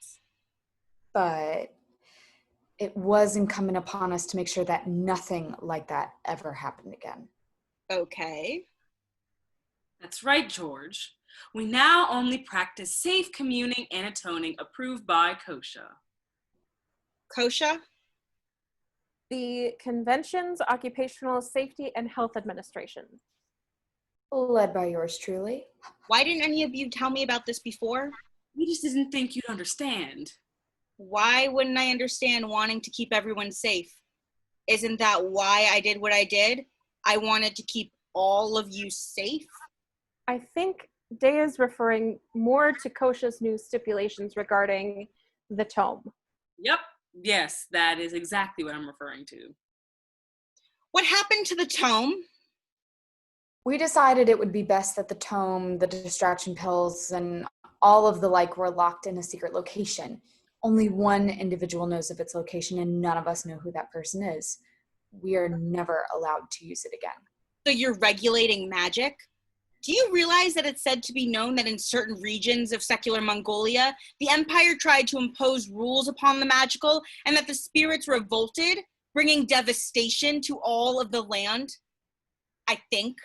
it was incumbent upon us to make sure that nothing like that ever happened again. Okay. That's right, George. We now only practice safe communing and atoning approved by Kosha. Kosha? The Convention's Occupational Safety and Health Administration. Led by yours truly. Why didn't any of you tell me about this before? We just didn't think you'd understand. Why wouldn't I understand wanting to keep everyone safe? Isn't that why I did what I did? I wanted to keep all of you safe. I think Daea is referring more to Kosha's new stipulations regarding the tome. Yep. Yes, that is exactly what I'm referring to. What happened to the tome? We decided it would be best that the tome, the distraction pills, and all of the like were locked in a secret location. Only one individual knows of its location, and none of us know who that person is. We are never allowed to use it again. So you're regulating magic? Do you realize that it's said to be known that in certain regions of secular Mongolia, the Empire tried to impose rules upon the magical, and that the spirits revolted, bringing devastation to all of the land? I think.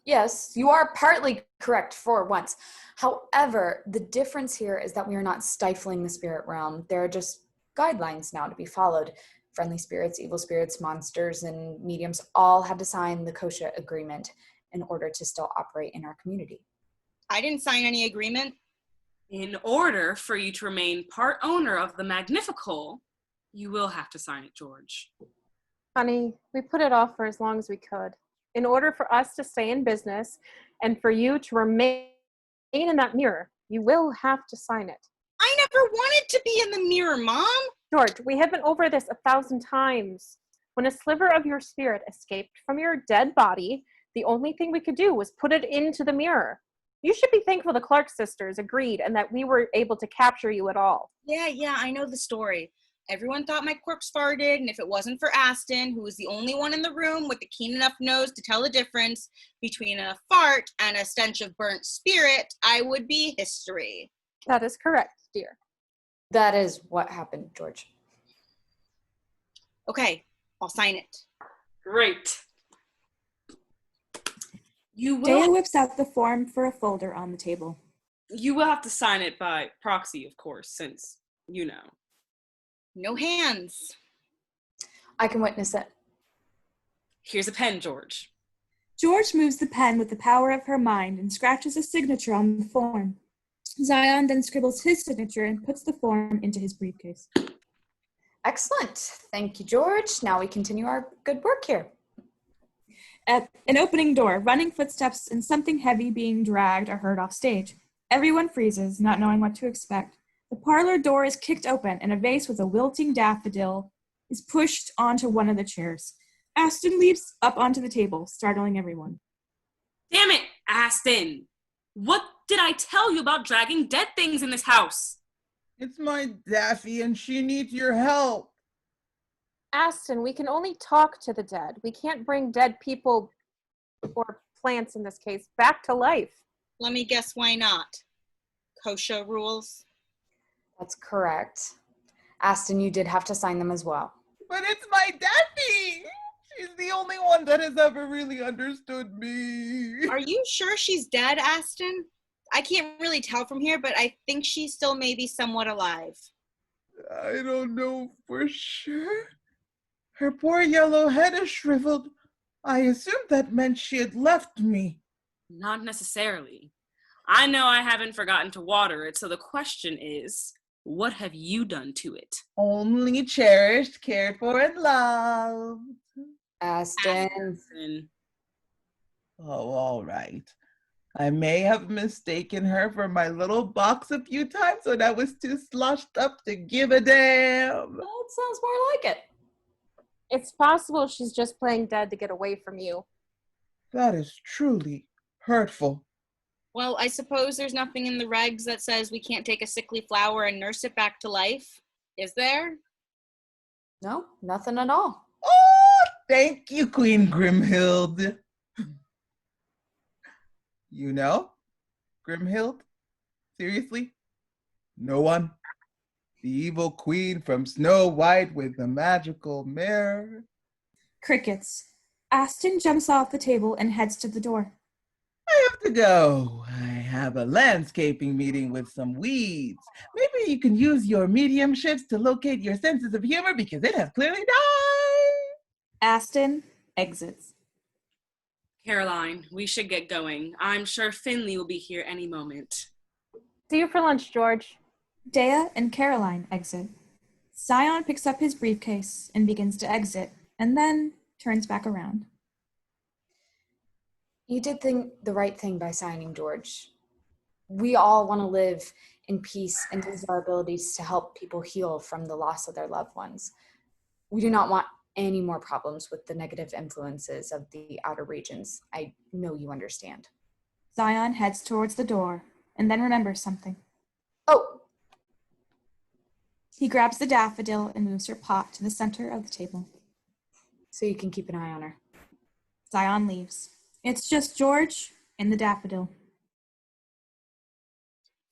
Yes, you are partly correct for once. However, the difference here is that we are not stifling the spirit realm. There are just guidelines now to be followed. Friendly spirits, evil spirits, monsters, and mediums all had to sign the Kosha agreement in order to still operate in our community. I didn't sign any agreement. In order for you to remain part owner of the Magnifical, you will have to sign it, George. Honey, we put it off for as long as we could. In order for us to stay in business and for you to remain in that mirror, you will have to sign it. I never wanted to be in the mirror, Mom. George, we have been over this 1,000 times. When a sliver of your spirit escaped from your dead body, the only thing we could do was put it into the mirror. You should be thankful the Clark sisters agreed and that we were able to capture you at all. Yeah, I know the story. Everyone thought my corpse farted, and if it wasn't for Aston, who was the only one in the room with a keen enough nose to tell the difference between a fart and a stench of burnt spirit, I would be history. That is correct, dear. That is what happened, George. Okay, I'll sign it. Great. You Daea will, whips out the form for a folder on the table. you will have to sign it by proxy, of course, since you know. No hands. I can witness it. Here's a pen, George. George moves the pen with the power of her mind and scratches a signature on the form. Zion then scribbles his signature and puts the form into his briefcase. Excellent. Thank you, George. Now we continue our good work here. At an opening door, running footsteps and something heavy being dragged are heard off stage. Everyone freezes, not knowing what to expect. The parlor door is kicked open and a vase with a wilting daffodil is pushed onto one of the chairs. Aston leaps up onto the table, startling everyone. Damn it, Aston! What did I tell you about dragging dead things in this house? It's my Daffy and she needs your help. Aston, we can only talk to the dead. We can't bring dead people, or plants in this case, back to life. Let me guess why not. Kosha rules. That's correct. Aston, you did have to sign them as well. But it's my Daffy. She's the only one that has ever really understood me. Are you sure she's dead, Aston? I can't really tell from here, but I think she's still maybe somewhat alive. I don't know for sure. Her poor yellow head is shriveled. I assumed that meant she had left me. Not necessarily. I know I haven't forgotten to water it, so the question is, what have you done to it? Only cherished, cared for, and loved. Aston. Oh, all right. I may have mistaken her for my little box a few times when I was too sloshed up to give a damn. That sounds more like it. It's possible she's just playing dead to get away from you. That is truly hurtful. Well, I suppose there's nothing in the regs that says we can't take a sickly flower and nurse it back to life. Is there? No, nothing at all. Oh, thank you, Queen Grimhild. You know, Grimhild? Seriously? No one? The evil queen from Snow White with the magical mirror? Crickets. Aston jumps off the table and heads to the door. I have to go. I have a landscaping meeting with some weeds. Maybe you can use your mediumships to locate your senses of humor because it has clearly died. Aston exits. Caroline, we should get going. I'm sure Finley will be here any moment. See you for lunch, George. Daea and Caroline exit. Zion picks up his briefcase and begins to exit, and then turns back around. You did the right thing by signing, George. We all want to live in peace and use our abilities to help people heal from the loss of their loved ones. We do not want any more problems with the negative influences of the outer regions. I know you understand. Zion heads towards the door and then remembers something. Oh! He grabs the daffodil and moves her pot to the center of the table. So you can keep an eye on her. Zion leaves. It's just George and the daffodil.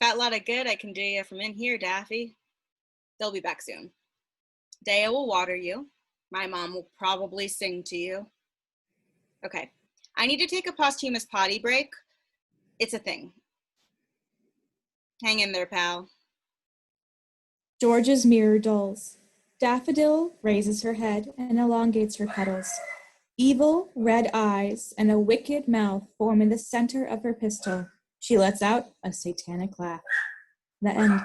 Fat lot of good I can do you from in here, Daffy. They'll be back soon. Daea will water you. My mom will probably sing to you. Okay, I need to take a posthumous potty break. It's a thing. Hang in there, pal. George's mirror dulls. Daffodil raises her head and elongates her petals. Evil red eyes and a wicked mouth form in the center of her pistil. She lets out a satanic laugh. The end.